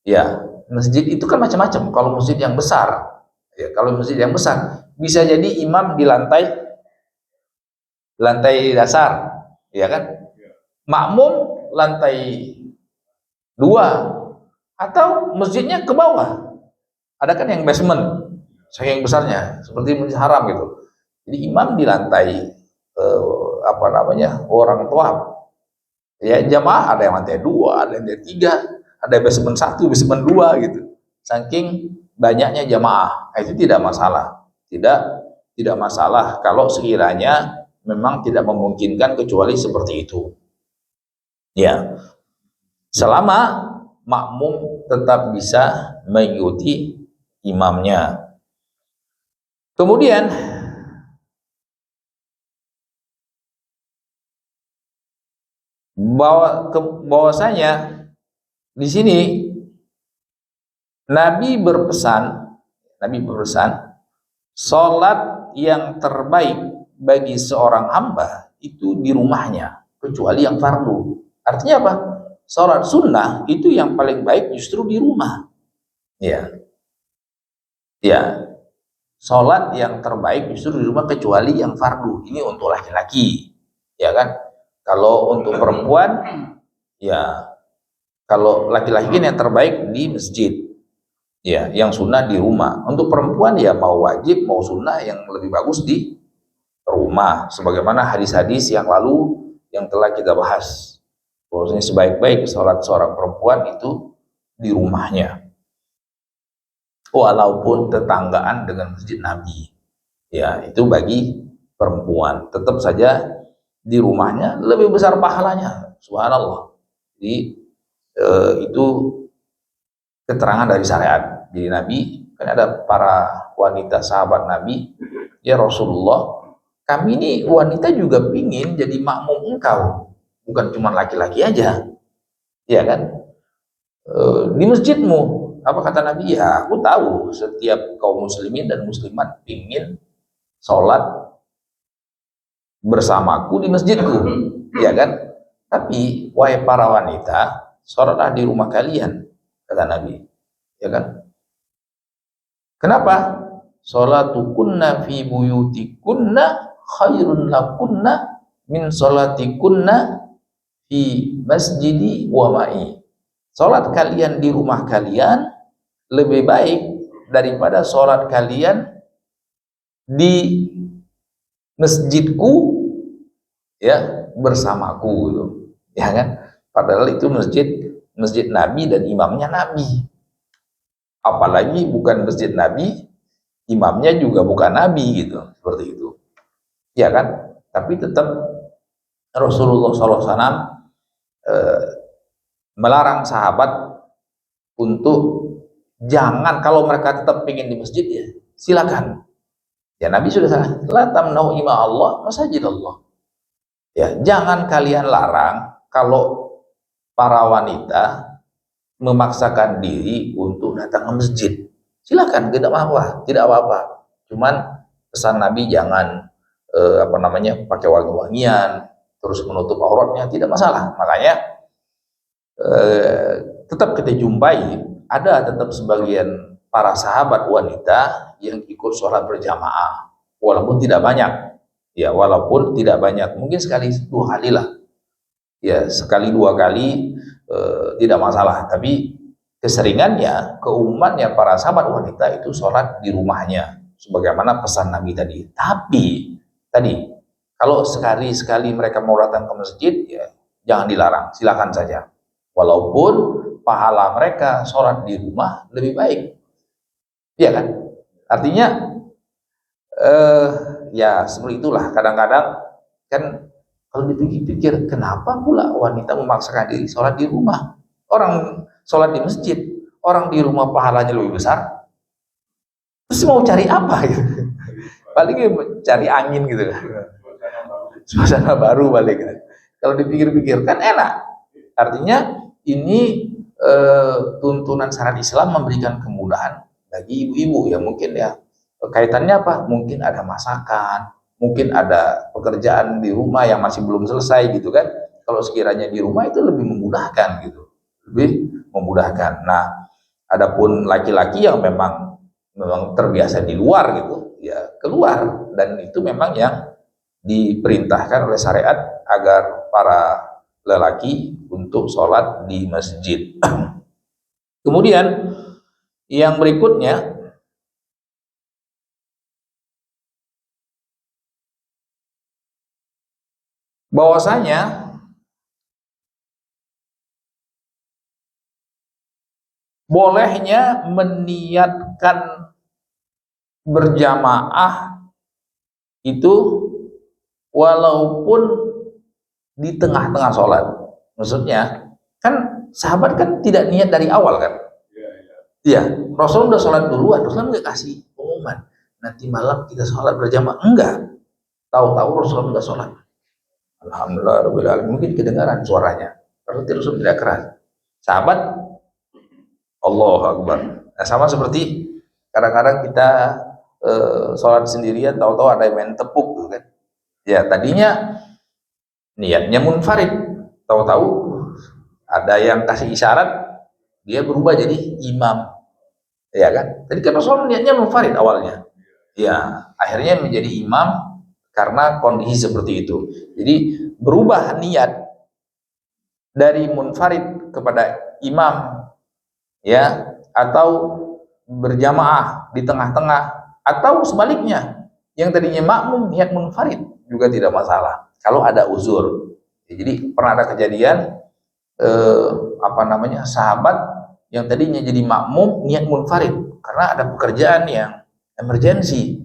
Ya, masjid itu kan macam-macam. Kalau masjid yang besar, ya, kalau masjid yang besar bisa jadi imam di lantai dasar, ya kan? Makmum lantai 2 atau masjidnya ke bawah. Ada kan yang basement, saking besarnya, seperti masjid haram gitu. Jadi imam di lantai orang tua. Ya jamaah ada yang lantai 2, ada yang lantai 3, ada basement 1, basement 2 gitu. Saking banyaknya jamaah, itu tidak masalah. Tidak masalah kalau sekiranya memang tidak memungkinkan kecuali seperti itu. Ya. Selama makmum tetap bisa mengikuti imamnya. Kemudian bahwasanya di sini Nabi berpesan, sholat yang terbaik bagi seorang hamba itu di rumahnya, kecuali yang fardu. Artinya apa? Sholat sunnah itu yang paling baik justru di rumah. Ya, sholat yang terbaik justru di rumah kecuali yang fardu. Ini untuk laki-laki, ya kan? Kalau untuk perempuan, ya kalau laki-laki yang terbaik di masjid, ya, yang sunnah di rumah. Untuk perempuan ya mau wajib mau sunnah yang lebih bagus di rumah. Sebagaimana hadis-hadis yang lalu yang telah kita bahas. Bahwasanya sebaik-baik sholat seorang perempuan itu di rumahnya, walaupun tetanggaan dengan masjid Nabi. Ya, itu bagi perempuan. Tetap saja di rumahnya lebih besar pahalanya. Subhanallah. Jadi itu keterangan dari syariat. Jadi Nabi, kan ada para wanita sahabat Nabi, ya Rasulullah, kami ini wanita juga pingin jadi makmum engkau, bukan cuma laki-laki aja, ya kan? Di masjidmu, apa kata Nabi? Ya, aku tahu setiap kaum muslimin dan muslimat pingin sholat bersamaku di masjidku, ya kan? Tapi wahai para wanita, sholatlah di rumah kalian, kata Nabi, ya kan? Kenapa? Sholatukunna fi buyutikunna khairun lakunna min sholatikunna fi masjidi wa ma'i. Sholat kalian di rumah kalian lebih baik daripada sholat kalian di masjidku, ya, bersamaku gitu, ya kan? Padahal itu masjid Nabi dan imamnya Nabi. Apalagi bukan masjid Nabi, imamnya juga bukan Nabi gitu, seperti itu, ya kan? Tapi tetap Rasulullah SAW melarang sahabat untuk jangan, kalau mereka tetap ingin di masjid ya silakan. Ya Nabi sudah salah, la tamna'u ima Allah masajid Allah. Ya, jangan kalian larang kalau para wanita memaksakan diri untuk datang ke masjid. Silakan, tidak apa-apa. Cuman pesan Nabi jangan pakai wangi-wangian terus menutup auratnya, tidak masalah. Makanya tetap kita jumpai ada tetap sebagian para sahabat wanita yang ikut sholat berjamaah, walaupun tidak banyak, mungkin sekali 2 kali lah, ya sekali 2 kali tidak masalah. Tapi keseringannya, keumumannya para sahabat wanita itu sholat di rumahnya, sebagaimana pesan Nabi tadi. Tapi tadi kalau sekali-sekali mereka mau datang ke masjid, ya jangan dilarang, silakan saja. Walaupun pahala mereka sholat di rumah lebih baik, ya kan? Artinya ya seperti itulah. Kadang-kadang kan kalau dipikir-pikir, kenapa pula wanita memaksakan diri sholat di rumah? Orang sholat di masjid, orang di rumah pahalanya lebih besar. Terus mau cari apa gitu? Paling cari angin gitu, suasana baru balik gitu. Kalau dipikir-pikir kan enak. Artinya ini tuntunan syariat Islam memberikan kemudahan bagi ibu-ibu ya, mungkin ya kaitannya apa? Mungkin ada masakan, mungkin ada pekerjaan di rumah yang masih belum selesai gitu kan. Kalau sekiranya di rumah itu lebih memudahkan gitu, lebih memudahkan. Nah, adapun laki-laki yang memang terbiasa di luar gitu, ya keluar, dan itu memang yang diperintahkan oleh syariat agar para lelaki untuk sholat di masjid. Kemudian yang berikutnya, bahwasanya bolehnya meniatkan berjamaah itu walaupun di tengah-tengah sholat. Maksudnya kan sahabat kan tidak niat dari awal kan. Iya, Rasul udah sholat duluan, Rasul nggak kasih pengumuman nanti malam kita sholat berjamaah, enggak. Tahu-tahu Rasul udah sholat. Alhamdulillah Rabbil Alamin, mungkin kedengaran suaranya, berarti Rasul tidak keras. Sahabat, Allahu Akbar. Nah, sama seperti kadang-kadang kita sholat sendirian, tahu-tahu ada yang main tepuk gitu kan. Ya tadinya niatnya munfarid, tahu-tahu ada yang kasih isyarat, dia berubah jadi imam, ya kan? Tadi kan Rasul niatnya munfarid awalnya, ya akhirnya menjadi imam karena kondisi seperti itu. Jadi berubah niat dari munfarid kepada imam, ya, atau berjamaah di tengah-tengah, atau sebaliknya yang tadinya makmum niat munfarid juga tidak masalah kalau ada uzur. Jadi pernah ada kejadian sahabat yang tadinya jadi makmum niat munfarid karena ada pekerjaan yang emergensi,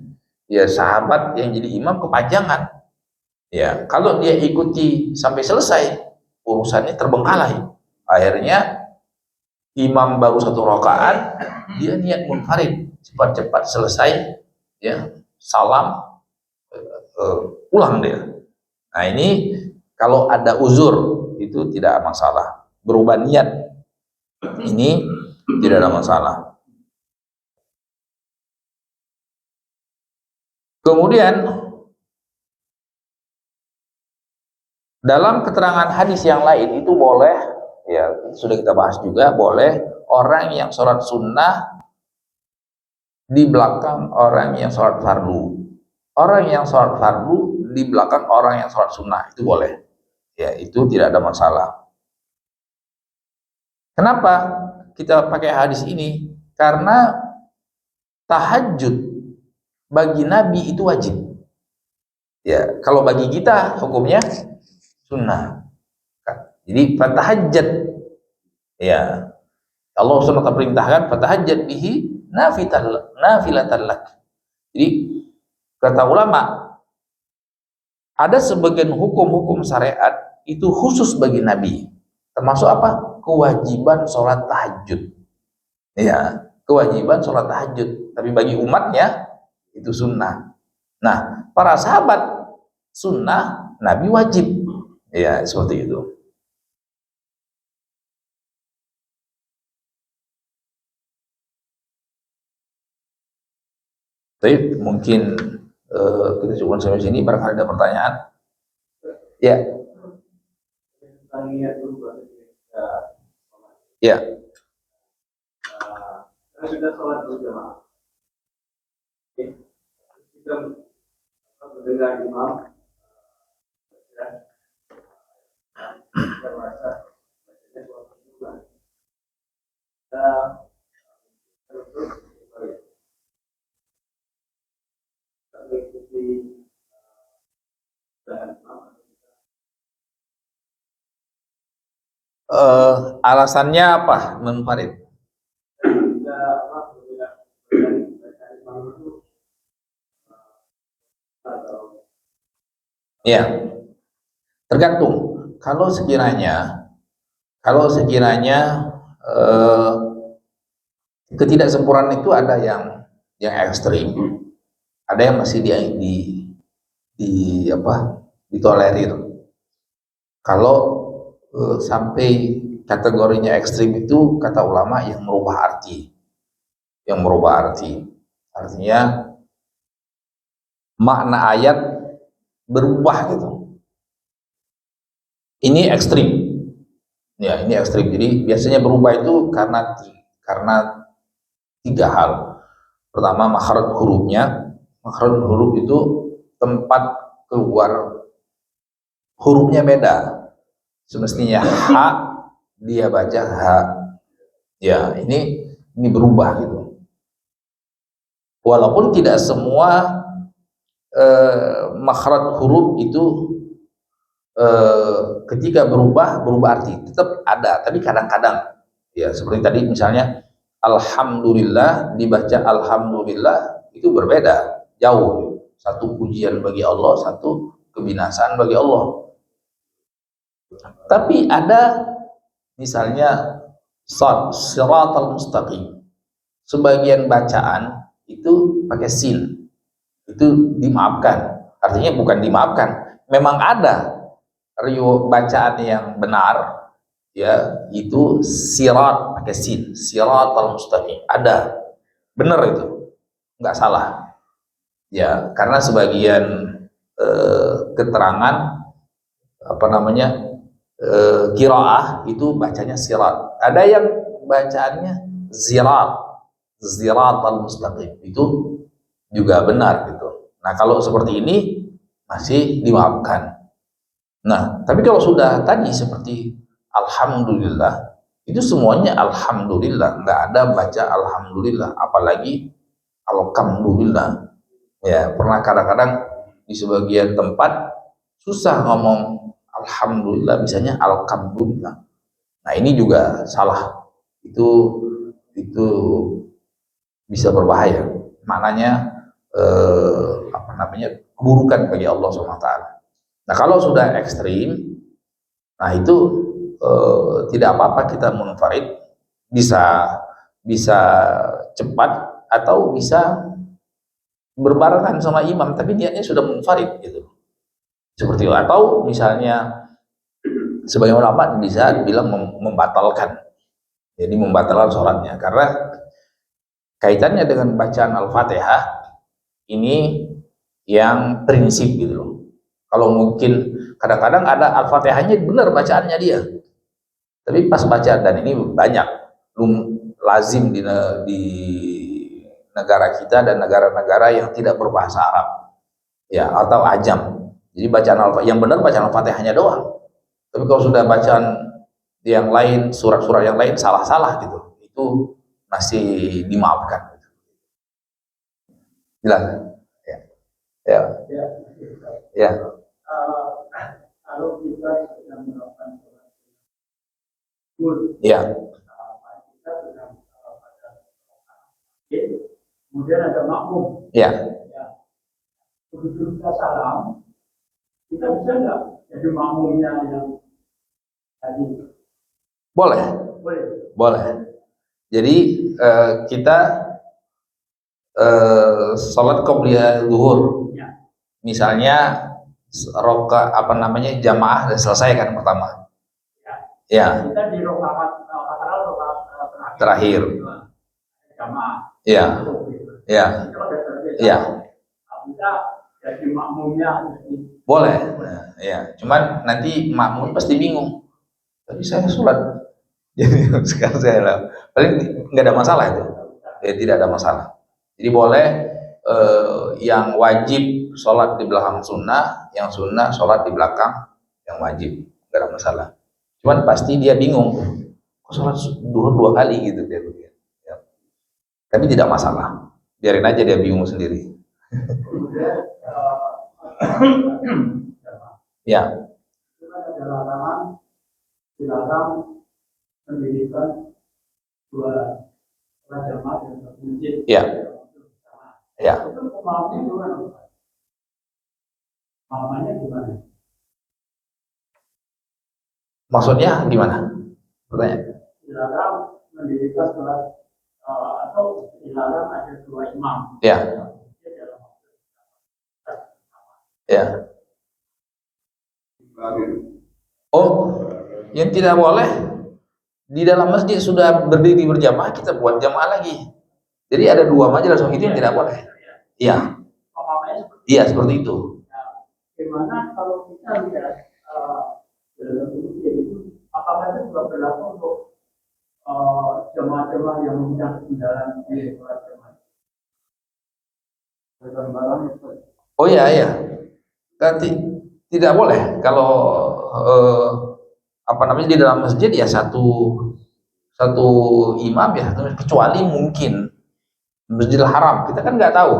ya sahabat yang jadi imam kepanjangan, ya kalau dia ikuti sampai selesai urusannya terbengkalai, akhirnya imam baru 1 rakaat, dia niat munfarid cepat-cepat selesai, ya salam, pulang dia. Nah ini kalau ada uzur itu tidak masalah, berubah niat ini tidak ada masalah. Kemudian dalam keterangan hadis yang lain itu boleh, ya sudah kita bahas juga, boleh orang yang sholat sunnah di belakang orang yang sholat fardu, orang yang sholat fardu di belakang orang yang sholat sunnah, itu boleh, ya itu tidak ada masalah. Kenapa kita pakai hadis ini? Karena tahajud bagi Nabi itu wajib, ya kalau bagi kita hukumnya sunnah. Jadi fatahajjat, ya Allah SWT perintahkan fatahajjat bihi nafilatan lak. Jadi kata ulama, ada sebagian hukum-hukum syariat itu khusus bagi Nabi, termasuk apa? Kewajiban sholat tahajud, ya kewajiban sholat tahajud. Tapi bagi umatnya itu sunnah. Nah para sahabat sunnah, Nabi wajib, ya seperti itu. Tapi mungkin kita cukup sampai sini, barangkali ada pertanyaan. Ya. Ya. Sudah sholat berjamaah. Kita mendengar imam, kita merasa bacanya sholat berjamaah. Kita mengikuti alasannya apa munfarid? Ya, tergantung. Kalau sekiranya ketidaksempurnaan itu ada yang ekstrim, ada yang masih ditolerir. Kalau sampai kategorinya ekstrim itu kata ulama yang merubah arti. Yang merubah arti. Artinya makna ayat berubah gitu. Ini ekstrim. Ya, ini ekstrim. Jadi biasanya berubah itu karena tiga hal. Pertama, makhraj hurufnya. Makhraj huruf itu tempat keluar hurufnya beda. Semestinya ha, dia baca ha. Ya, ini berubah gitu. Walaupun tidak semua makhraj huruf itu ketika berubah arti, tetap ada, tapi kadang-kadang ya seperti tadi misalnya alhamdulillah dibaca alhamdulillah itu berbeda, jauh. Satu pujian bagi Allah, satu kebinasaan bagi Allah. Tapi ada misalnya siratal mustaqim, sebagian bacaan itu pakai sin, itu dimaafkan. Artinya bukan dimaafkan, memang ada bacaan yang benar, ya itu sirat pakai sin, siratal mustaqim, ada, benar itu, nggak salah. Ya, karena sebagian keterangan apa namanya qiraah itu bacanya sirat, ada yang bacaannya ziratal mustaqim, itu juga benar gitu. Nah, kalau seperti ini masih dimaafkan. Nah, tapi kalau sudah tadi seperti alhamdulillah, itu semuanya alhamdulillah, nggak ada baca alhamdulillah, apalagi alhamdulillah. Ya, pernah kadang-kadang di sebagian tempat susah ngomong alhamdulillah, misalnya alhamdulillah. Nah, ini juga salah. Itu bisa berbahaya. Maknanya apa namanya? Keburukan bagi Allah SWT. Nah, kalau sudah ekstrim, nah itu tidak apa-apa kita munfarid, bisa cepat atau bisa berbarengan sama imam, tapi niatnya sudah munfarid gitu. Seperti itu. Atau misalnya sebagian ulama bisa bilang membatalkan. Jadi membatalkan sholatnya karena kaitannya dengan bacaan Al-Fatihah ini yang prinsip gitu loh. Kalau mungkin kadang-kadang ada Al-Fatihahnya benar bacaannya dia, tapi pas baca, dan ini banyak lazim di negara kita dan negara-negara yang tidak berbahasa Arab, ya, atau ajam. Jadi bacaan yang benar bacaan Al-Fatihahnya doang. Tapi kalau sudah bacaan yang lain, surat-surat yang lain salah-salah gitu, itu masih dimaafkan. Jelas? Ya. Ya. Ya. Ya. Kalau kita sedang melakukan sholat, Ya. kita sedang pada kemudian ada makmum. Ya. Ya. Begitu kita salam, kita bisa nggak jadi makmumnya yang tadi? Boleh. Boleh. Boleh. Jadi kita sholat qobliyah zuhur, Ya. misalnya apa namanya jamaah dan selesai kan pertama. Ya. Kita di rokaat Terakhir. Jamaah. Ya. Ya. Ya. Kita jadi makmumnya. Boleh. Ya. Cuman nanti makmum pasti bingung. Tapi saya sholat. Jadi sekarang saya paling nggak ada masalah itu. Ya, tidak ada masalah. Jadi boleh yang wajib sholat di belakang sunnah, yang sunnah sholat di belakang yang wajib, nggak ada masalah. Cuman pasti dia bingung, kok sholat dua kali gitu dia. Ya. Tapi tidak masalah, biarin aja dia bingung sendiri. Ya. Dilarang mendirikan dua jamaah dan satu masjid. Ya. Ya. Itu pemahamannya gimana? Pemahamannya gimana? Maksudnya gimana? Pertanyaan. Dilarang mendirikan sholat atau dilarang ada dua imam. Ya. Ya. Oh, yang tidak boleh di dalam masjid sudah berdiri berjamaah, kita buat jamaah lagi. Jadi ada dua majelis itu yang tidak boleh. Iya, iya seperti itu. Bagaimana kalau kita lihat apakah itu juga berlaku untuk jemaah-jemaah yang mempunyai ketinggalan di sholat jemaah? Oh iya, iya. Berarti tidak boleh kalau apa namanya di dalam masjid ya satu satu imam ya, kecuali mungkin Masjidil Haram, kita kan nggak tahu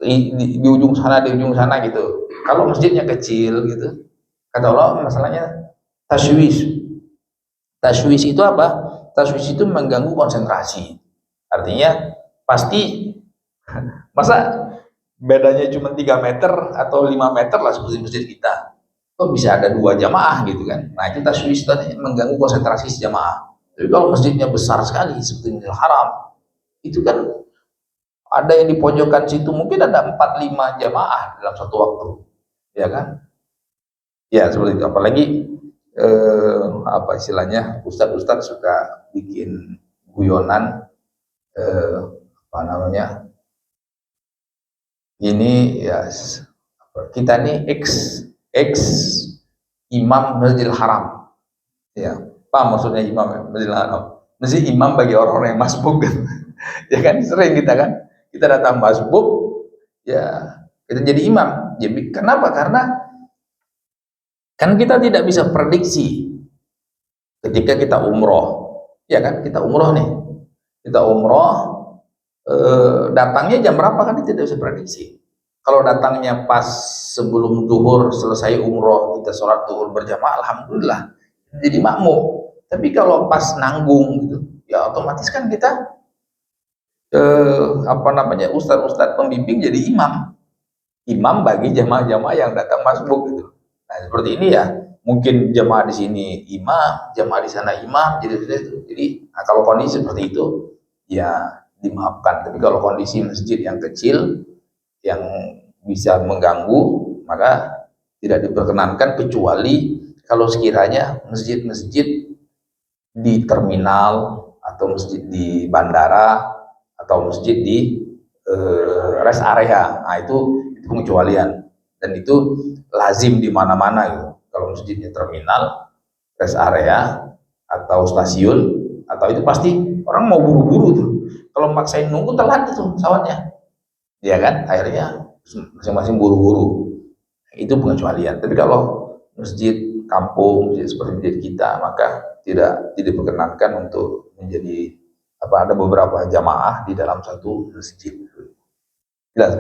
di ujung sana di ujung sana gitu. Kalau masjidnya kecil gitu, kata Allah masalahnya taswis. Taswis itu apa? Taswis itu mengganggu konsentrasi. Artinya pasti masa bedanya cuma 3 meter atau 5 meter lah seperti masjid kita. Kok bisa ada dua jamaah gitu kan? Nah itu taswis tadi mengganggu konsentrasi jamaah. Tapi kalau masjidnya besar sekali seperti Masjidil Haram, itu kan ada yang di pojokan situ mungkin ada 4-5 jamaah dalam satu waktu, ya kan? Ya seperti itu. Apalagi apa istilahnya ustadz-ustadz suka bikin guyonan apa namanya ini ya kita nih ex imam Masjidil Haram, ya apa maksudnya imam Masjidil Haram? Mesti imam bagi orang-orang yang masbuk kan. Ya kan sering kita datang masbuk ya kita jadi imam. Jadi kenapa? Karena kan kita tidak bisa prediksi ketika kita umroh, ya kan kita umroh nih, kita umroh datangnya jam berapa kan kita tidak bisa prediksi. Kalau datangnya pas sebelum zuhur selesai umroh kita sholat zuhur berjamaah, alhamdulillah jadi makmum. Tapi kalau pas nanggung gitu, ya otomatis kan kita apa namanya ustadz-ustadz pembimbing jadi imam bagi jamaah-jamaah yang datang masbuk gitu. Nah seperti ini ya, mungkin jamaah di sini imam, jamaah di sana imam, jadi nah, kalau kondisi seperti itu ya dimaafkan. Tapi kalau kondisi masjid yang kecil yang bisa mengganggu, maka tidak diperkenankan kecuali kalau sekiranya masjid-masjid di terminal atau masjid di bandara atau masjid di rest area. Nah itu pengecualian dan itu lazim di mana-mana gitu. Kalau masjidnya terminal, rest area atau stasiun atau itu pasti orang mau buru-buru tuh. Kalau maksain nunggu telat itu pesawatnya, ya kan? Akhirnya masing-masing buru-buru. Itu pengecualian. Tapi kalau masjid kampung, masjid seperti masjid kita, maka tidak diperkenankan untuk menjadi apa ada beberapa jamaah di dalam satu masjid. Jelas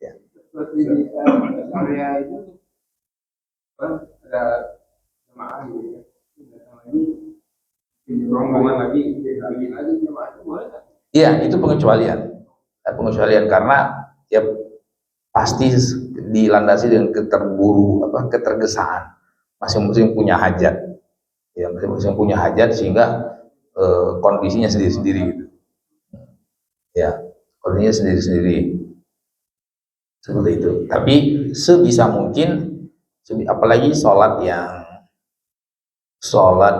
ya? Seperti area itu kan ada jemaah gitu ya. Ini rombongan lagi bikin lagi jemaah itu boleh kan? Iya, itu pengecualian. Pengecualian karena ya pasti dilandasi dengan ketergesaan. Masing-masing punya hajat. Ya, masing-masing punya hajat sehingga kondisinya sendiri-sendiri gitu. Ya, kondisinya sendiri-sendiri. Seperti itu. Tapi sebisa mungkin apalagi sholat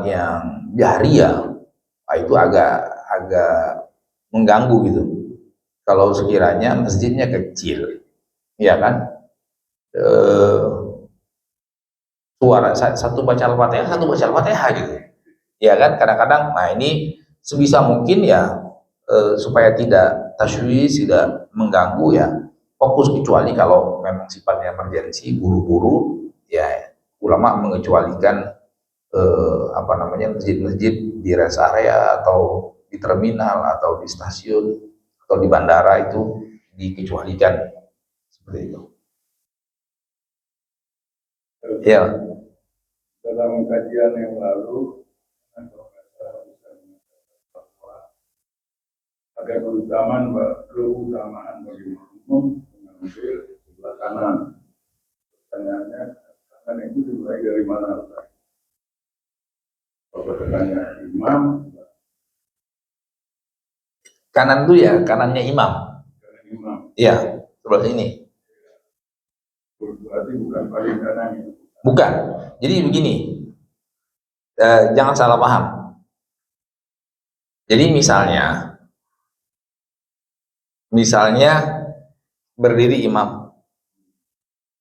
yang jahriyah itu agak mengganggu gitu. Kalau sekiranya masjidnya kecil, ya kan, suara satu baca al-fatihah, satu baca al-fatihah gitu, ya kan. Kadang-kadang, nah ini sebisa mungkin ya supaya tidak taswis, tidak mengganggu ya fokus, kecuali kalau memang sifatnya emergensi, buru-buru, ya ulama mengecualikan apa namanya masjid-masjid di rest area atau di terminal atau di stasiun atau di bandara itu dikecualikan seperti itu. Ya. Dalam kajian yang lalu ada keutamaan bagi makmum mengambil sebelah kanan. Pertanyaannya, kanan itu dimulai dari mana? Kalau bertanya imam, kanan itu ya kanannya imam. Iya, sebelah sini. Berarti bukan paling kanan. Bukan. Jadi begini, jangan salah paham. Jadi misalnya berdiri imam,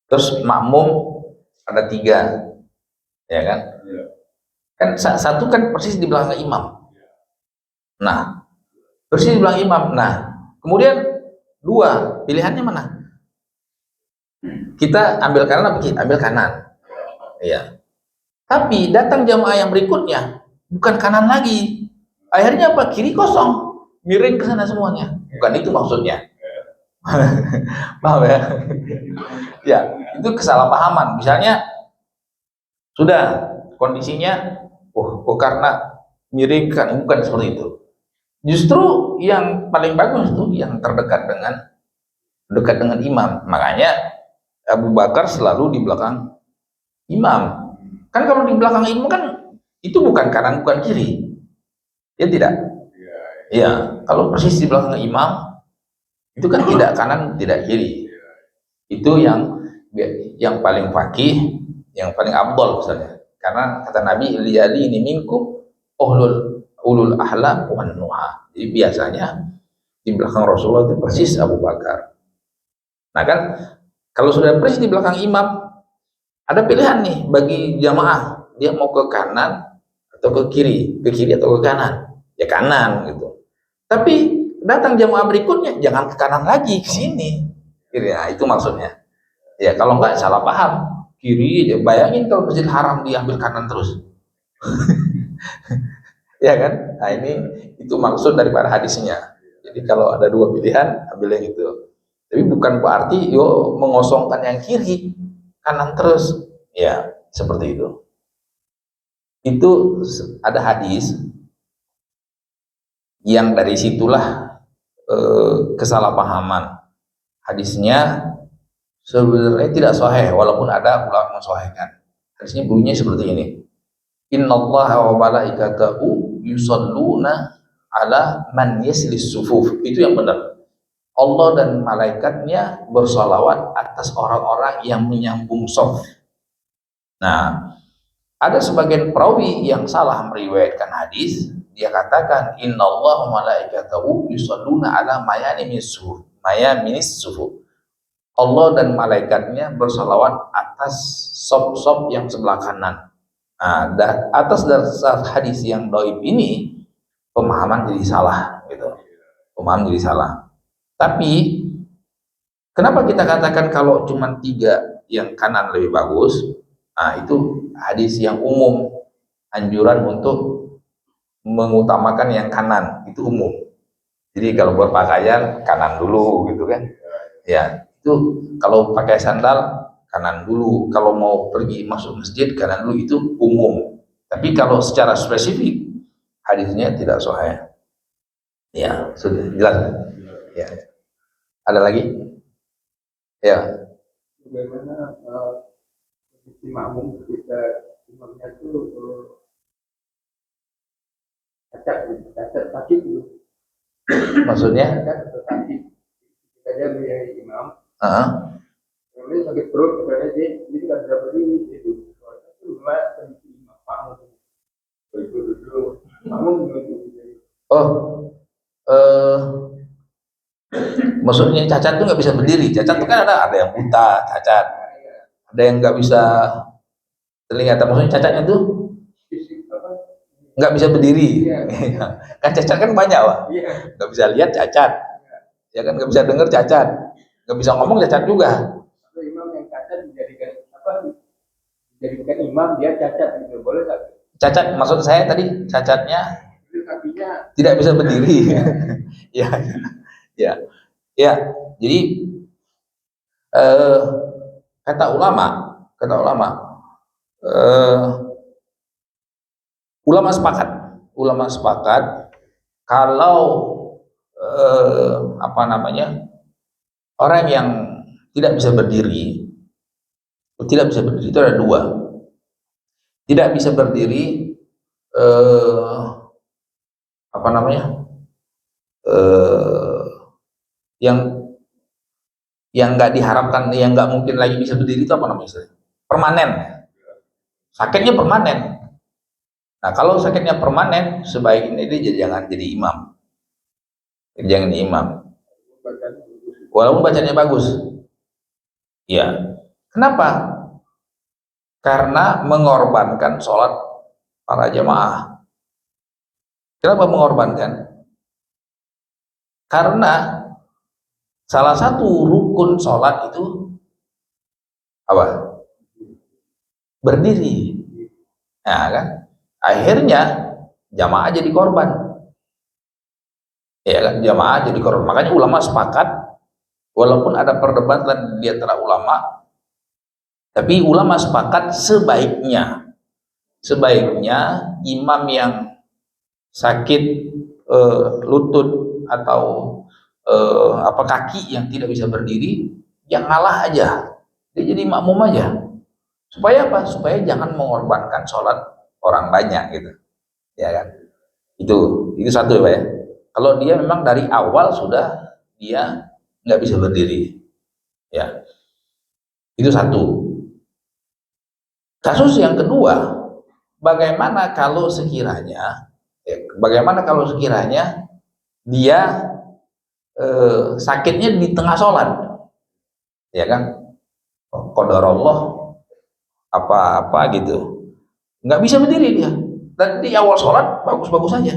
terus makmum ada 3, ya kan? Kan satu kan persis di belakang imam. Nah, persis di belakang imam. Nah, kemudian 2, pilihannya mana? Kita ambil kanan apa kiri? Ambil kanan. Iya. Tapi datang jamaah yang berikutnya bukan kanan lagi. Akhirnya apa? Kiri kosong, miring ke sana semuanya. Bukan itu maksudnya. Paham ya? Ya, itu kesalahpahaman. Misalnya sudah kondisinya, karena miring kan, bukan seperti itu. Justru yang paling bagus itu yang dekat dengan imam. Makanya Abu Bakar selalu di belakang imam. Kan kalau di belakang imam kan itu bukan kanan bukan kiri, ya tidak? Iya. Kalau persis di belakang imam itu kan tidak kanan tidak kiri. Itu yang paling fakih, yang paling abdol misalnya. Karena kata Nabi, liyali ini minkum ulul ahlam wan nuha. Jadi biasanya di belakang Rasulullah itu persis Abu Bakar. Nah kan kalau sudah persis di belakang imam, ada pilihan nih bagi jamaah, dia mau ke kanan atau ke kiri atau ke kanan, ya kanan gitu. Tapi datang jamaah berikutnya jangan ke kanan lagi, ke sini. Nah, itu maksudnya. Ya kalau enggak salah paham, kiri aja. Bayangin kalau Masjidil Haram diambil kanan terus. Ya kan? Nah, itu maksud daripada hadisnya. Jadi kalau ada 2 pilihan, ambil yang itu. Tapi bukan berarti mengosongkan yang kiri, kanan terus. Ya, seperti itu. Itu ada hadis yang dari situlah kesalahpahaman. Hadisnya sebenarnya tidak sahih, walaupun ada ulama mensahihkan. Hadisnya bunyinya seperti ini. Innallaha wa malaikatahu yusholluna ala man yaslis sufuf. Itu yang benar. Allah dan malaikatnya bersalawat atas orang-orang yang menyambung shaf. Nah, ada sebagian perawi yang salah meriwayatkan hadis. Dia katakan innallaha wa malaikatahu yusholluna ala mayaminis sufuf. Allah dan malaikatnya bersalawat atas shaf-shaf yang sebelah kanan. Nah, atas dasar hadis yang dhaif ini pemahaman jadi salah gitu. Pemahaman jadi salah. Tapi kenapa kita katakan kalau cuma 3 yang kanan lebih bagus? Nah, itu hadis yang umum, anjuran untuk mengutamakan yang kanan, itu umum. Jadi kalau berpakaian kanan dulu gitu kan. Ya, itu kalau pakai sandal kanan dulu, kalau mau pergi masuk masjid kanan dulu, itu umum. Tapi kalau secara spesifik hadisnya tidak sahih. Ya, sudah jelas. Ya. Ada lagi? Ya. Bagaimana posisi makmum ketika imamnya itu cacat kaki itu? Maksudnya? Cacat kaki. Ketika dia melihat imam, kemudian sakit perut, kemudian dia tidak bisa berdiri itu. Itu cuma kondisi imam makmum. Itu makmum maksudnya cacat itu nggak bisa berdiri. Cacat itu kan ada yang buta, cacat. Ada yang nggak bisa terlihat. Maksudnya cacatnya tuh nggak bisa berdiri. Kan cacat kan banyak, Pak. Nggak bisa lihat cacat. Ya kan, nggak bisa dengar cacat. Nggak bisa ngomong cacat juga. Imam yang cacat dijadikan imam, dia cacat gitu, boleh nggak? Cacat, maksud saya tadi cacatnya kakinya tidak bisa berdiri. Ya, ya, ya. Jadi kata ulama, ulama sepakat kalau orang yang tidak bisa berdiri itu ada 2. Tidak bisa berdiri yang nggak diharapkan, yang nggak mungkin lagi bisa berdiri, itu apa namanya? Permanen. Sakitnya permanen. Nah, kalau sakitnya permanen, sebaiknya dia jangan jadi imam. Jangan jadi imam. Walaupun bacanya bagus. Ya. Kenapa? Karena mengorbankan sholat para jamaah. Kenapa mengorbankan? Karena salah satu rukun sholat itu apa? Berdiri. Nah, kan? Akhirnya jamaah jadi korban. Ya kan? Jamaah jadi korban. Makanya ulama sepakat, walaupun ada perdebatan di antara ulama, tapi ulama sepakat sebaiknya imam yang sakit lutut atau kaki yang tidak bisa berdiri, yang ngalah aja, dia jadi makmum aja. Supaya apa? Supaya jangan mengorbankan sholat orang banyak gitu, ya kan? Itu satu ya Pak ya. Kalau dia memang dari awal sudah dia nggak bisa berdiri, ya itu satu. Kasus yang kedua, bagaimana kalau sekiranya dia sakitnya di tengah sholat, ya kan? Qadarullah apa gitu, nggak bisa berdiri dia. Dan di awal sholat bagus-bagus saja,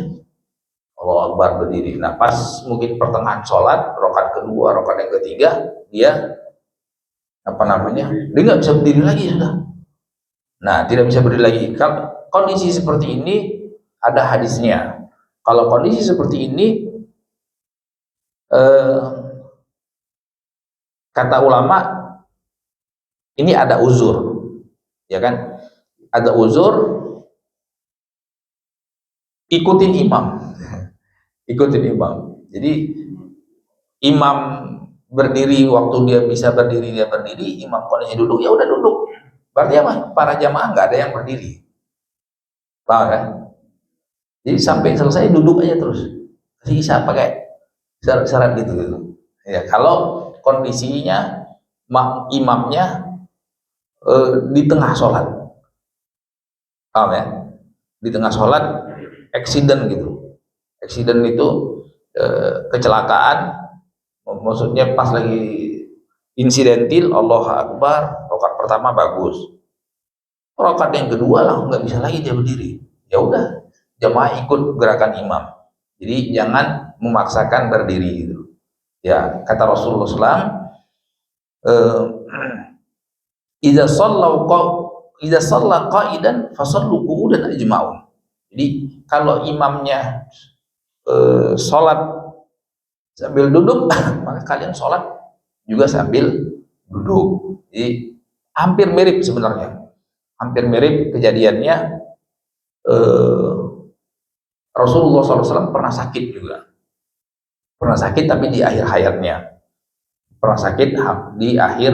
Allahu Akbar berdiri. Nah pas mungkin pertengahan sholat, rakaat kedua, rakaat yang ketiga, dia dia nggak bisa berdiri lagi sudah. Nah tidak bisa berdiri lagi. Kalau kondisi seperti ini ada hadisnya. Kalau kondisi seperti ini, kata ulama, ini ada uzur, ya kan? Ada uzur, ikutin imam. Jadi imam berdiri waktu dia bisa berdiri, dia berdiri. Imam kondisi duduk, ya udah duduk. Berarti apa? Para jamaah nggak ada yang berdiri, paham kan? Jadi sampai selesai duduk aja terus. Bisa pakai syarat-syarat gitu. Ya, kalau kondisinya imamnya di tengah sholat, paham ya? Di tengah sholat, accident gitu. Accident itu kecelakaan, maksudnya pas lagi insidentil, Allahu Akbar, rakaat pertama bagus, rakaat yang kedua lah nggak bisa lagi dia berdiri. Ya udah, jamaah ikut gerakan imam. Jadi jangan memaksakan berdiri gitu. Ya, kata Rasulullah SAW, idza shalla qa'idan fasallu qu'udan ajma'un. Jadi kalau imamnya sholat sambil duduk, maka kalian sholat juga sambil duduk. Jadi hampir mirip sebenarnya, hampir mirip kejadiannya. Rasulullah SAW pernah sakit juga, tapi di akhir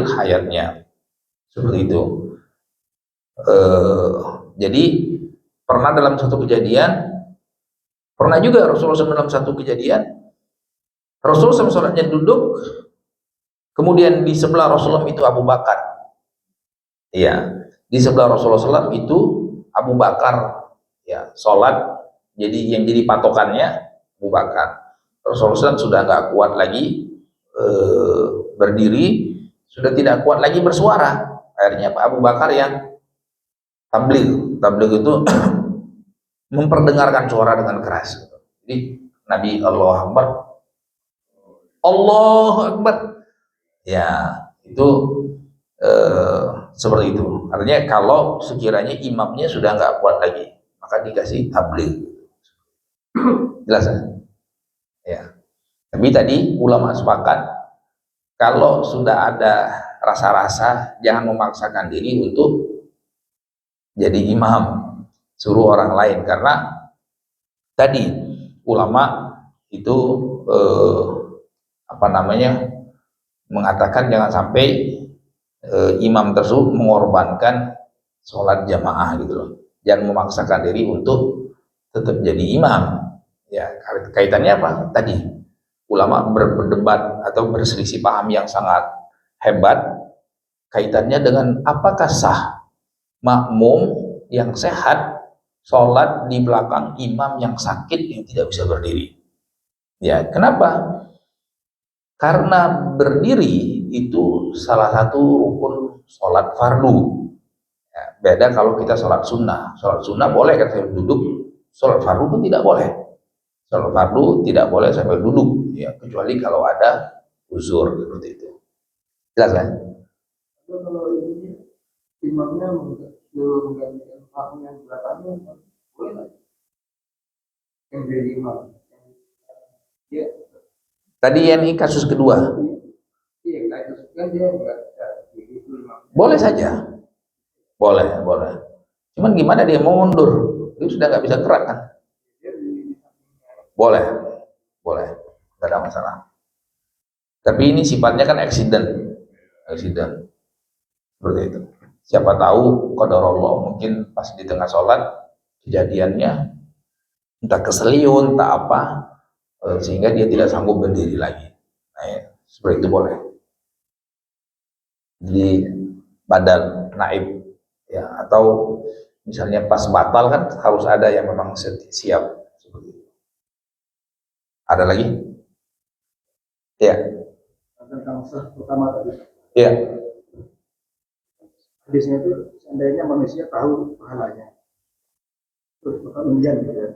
hayatnya, seperti itu. Jadi pernah dalam satu kejadian, pernah juga Rasulullah SAW dalam satu kejadian, Rasulullah SAW sholatnya duduk, kemudian di sebelah Rasulullah itu Abu Bakar. Iya, di sebelah Rasulullah SAW itu Abu Bakar, ya, sholat. Jadi yang jadi patokannya Abu Bakar. Rasulullah SAW sudah nggak kuat lagi berdiri, sudah tidak kuat lagi bersuara. Akhirnya Pak Abu Bakar yang tabligh itu memperdengarkan suara dengan keras. Jadi Nabi Allahu Akbar, ya itu seperti itu. Artinya kalau sekiranya imamnya sudah nggak kuat lagi, maka dikasih tabligh. Jelas ya? Tapi tadi ulama sepakat, kalau sudah ada rasa-rasa, jangan memaksakan diri untuk jadi imam, suruh orang lain. Karena tadi ulama itu mengatakan jangan sampai imam tersebut mengorbankan sholat jamaah gitu loh. Jangan memaksakan diri untuk tetap jadi imam. Ya, kaitannya apa? Tadi ulama berdebat atau berselisih paham yang sangat hebat, kaitannya dengan apakah sah makmum yang sehat sholat di belakang imam yang sakit yang tidak bisa berdiri. Ya, kenapa? Karena berdiri itu salah satu rukun sholat fardu. Ya, beda kalau kita sholat sunnah. Sholat sunnah boleh kan sambil duduk, sholat fardu pun tidak boleh. Sholat fardu tidak boleh sambil duduk, ya, kecuali kalau ada uzur seperti itu. Jelas kan? Kalau ini imamnya menggantikan makmum yang belakangnya, boleh nggak? Yang jadi imam. Ya. Tadi ini kasus kedua. Iya, kasus kan dia nggak begitu imam. Boleh saja. Boleh. Cuman gimana dia mau mundur? Dia sudah nggak bisa gerak kan? Boleh. Nggak ada masalah. Tapi ini sifatnya kan accident. Seperti itu. Siapa tahu qadarullah mungkin pas di tengah sholat kejadiannya entah keseliun, entah apa, sehingga dia tidak sanggup berdiri lagi. Nah, ya, seperti itu boleh. Jadi badal naib, ya, atau misalnya pas batal kan harus ada yang memang siap seperti itu. Ada lagi? Ya. Tentang sah pertama tadi. Ya. Hadisnya itu seandainya manusia tahu pahalanya, terus bakal undian gitu ya.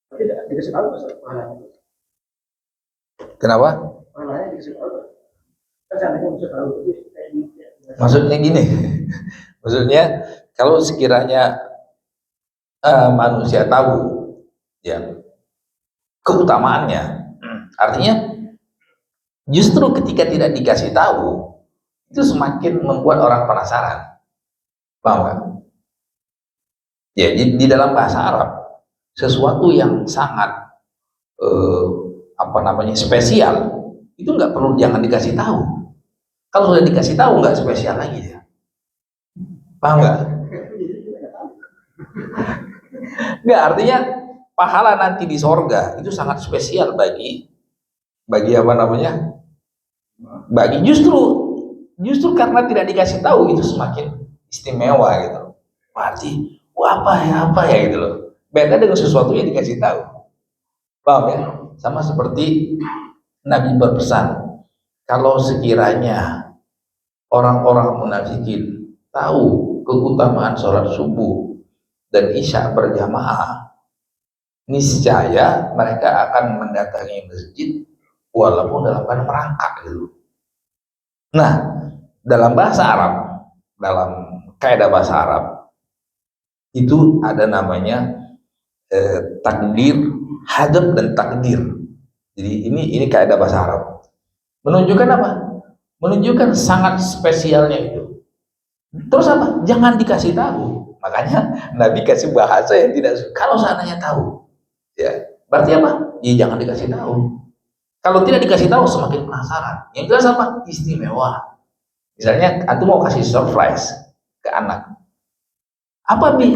Tapi tidak dikasih tahu pasal pahalanya. Kenapa? Pahalanya dikasih tahu. Kan seandainya manusia tahu, jadi kayak gitu. Maksudnya gini. Maksudnya kalau sekiranya manusia tahu, ya, keutamaannya, artinya justru ketika tidak dikasih tahu itu semakin membuat orang penasaran. Paham kan? Ya, di dalam bahasa Arab sesuatu yang sangat spesial itu nggak perlu, jangan dikasih tahu. Kalau sudah dikasih tahu nggak spesial lagi dia. Paham nggak? Nggak, artinya pahala nanti di sorga itu sangat spesial bagi bagi justru karena tidak dikasih tahu itu semakin istimewa gitu. Berarti apa ya gitu loh. Beda dengan sesuatu yang dikasih tahu. Paham ya? Sama seperti Nabi berpesan, kalau sekiranya orang-orang munafikin tahu keutamaan sholat subuh dan isya berjamaah, niscaya mereka akan mendatangi masjid walaupun dalam keadaan merangkak gitu. Nah, dalam bahasa Arab, dalam kaidah bahasa Arab itu ada namanya takdir, hadab dan takdir. Jadi ini kaidah bahasa Arab. Menunjukkan apa? Menunjukkan sangat spesialnya itu. Terus apa? Jangan dikasih tahu. Makanya Nabi kasih bahasa yang tidak. Kalau seandainya tahu, ya berarti apa? Ya jangan dikasih tahu. Kalau tidak dikasih tahu semakin penasaran. Yang jelas apa? Istimewa. Misalnya antum mau kasih surprise ke anak. Apa bi?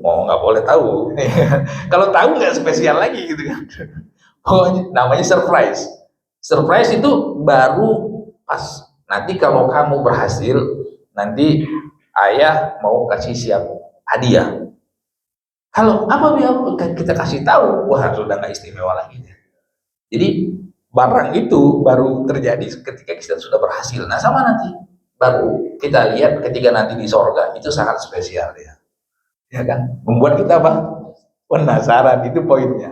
Oh, nggak boleh tahu. Kalau tahu nggak spesial lagi gitu kan. Oh, namanya surprise. Surprise itu baru pas nanti kalau kamu berhasil, nanti ayah mau kasih siap hadiah. Kalau apa bi? Kita kasih tahu, wah sudah nggak istimewa lagi. Jadi barang itu baru terjadi ketika kita sudah berhasil. Nah, sama nanti baru kita lihat ketika nanti di sorga itu sangat spesial ya kan, membuat kita apa? Penasaran, itu poinnya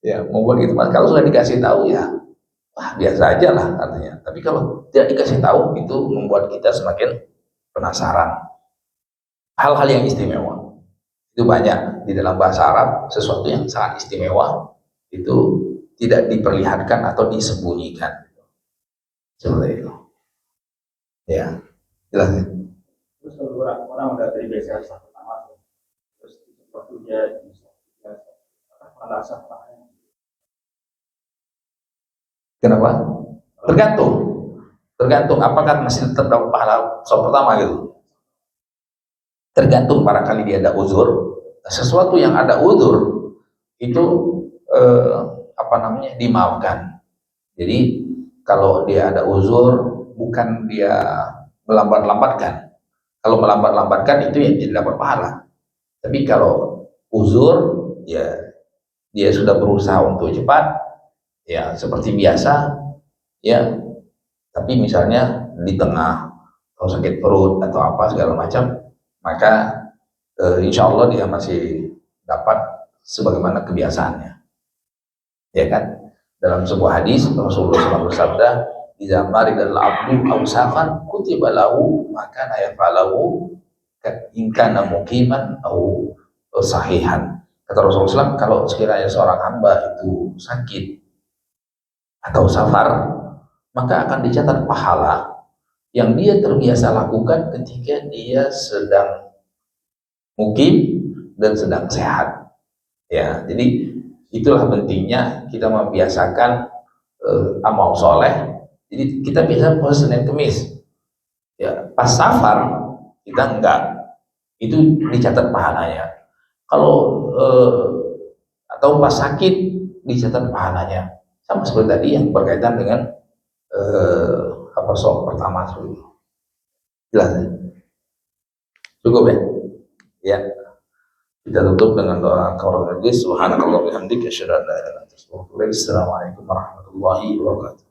ya, membuat kita kalau sudah dikasih tahu ya wah biasa aja lah artinya, tapi kalau tidak dikasih tahu itu membuat kita semakin penasaran. Hal-hal yang istimewa itu banyak di dalam bahasa Arab, sesuatu yang sangat istimewa itu tidak diperlihatkan atau disembunyikan seperti itu ya, jelas ya? Terus kalau orang udah terbiasa satu pertama, terus waktu dia bisa merasa pahalanya. Kenapa? Tergantung apakah masih terdapat pahala sholat pertama gitu. Tergantung, barangkali dia ada uzur. Sesuatu yang ada uzur itu dimaafkan. Jadi kalau dia ada uzur, bukan dia melambat-lambatkan. Kalau melambat-lambatkan itu yang tidak dapat pahala. Tapi kalau uzur, ya dia sudah berusaha untuk cepat, ya seperti biasa, ya. Tapi misalnya di tengah atau sakit perut atau apa segala macam, maka insya Allah dia masih dapat sebagaimana kebiasaannya, ya kan? Dalam sebuah hadis Rasulullah SAW bersabda, "Idza maridal abdu aw safar kutiba lahu maka yafalahu in kana muqiman aw sahihan." Kata Rasulullah SAW, kalau sekiranya seorang hamba itu sakit atau safar, maka akan dicatat pahala yang dia terbiasa lakukan ketika dia sedang mukim dan sedang sehat. Ya, jadi itulah pentingnya kita membiasakan amal soleh. Jadi kita biasa puasa Senin Kemis, ya pas safar kita enggak, itu dicatat pahalanya. Kalau atau pas sakit dicatat pahalanya, sama seperti tadi yang berkaitan dengan apa soal pertama dulu. Jelas ya? Cukup ya? Ya. Kita tutup dengan doa kafarat majlis. Subhanakallah bihamdika asyhadu an la ilaha illa anta astaghfiruka wa atubu ilaik. Assalamualaikum warahmatullahi wabarakatuh.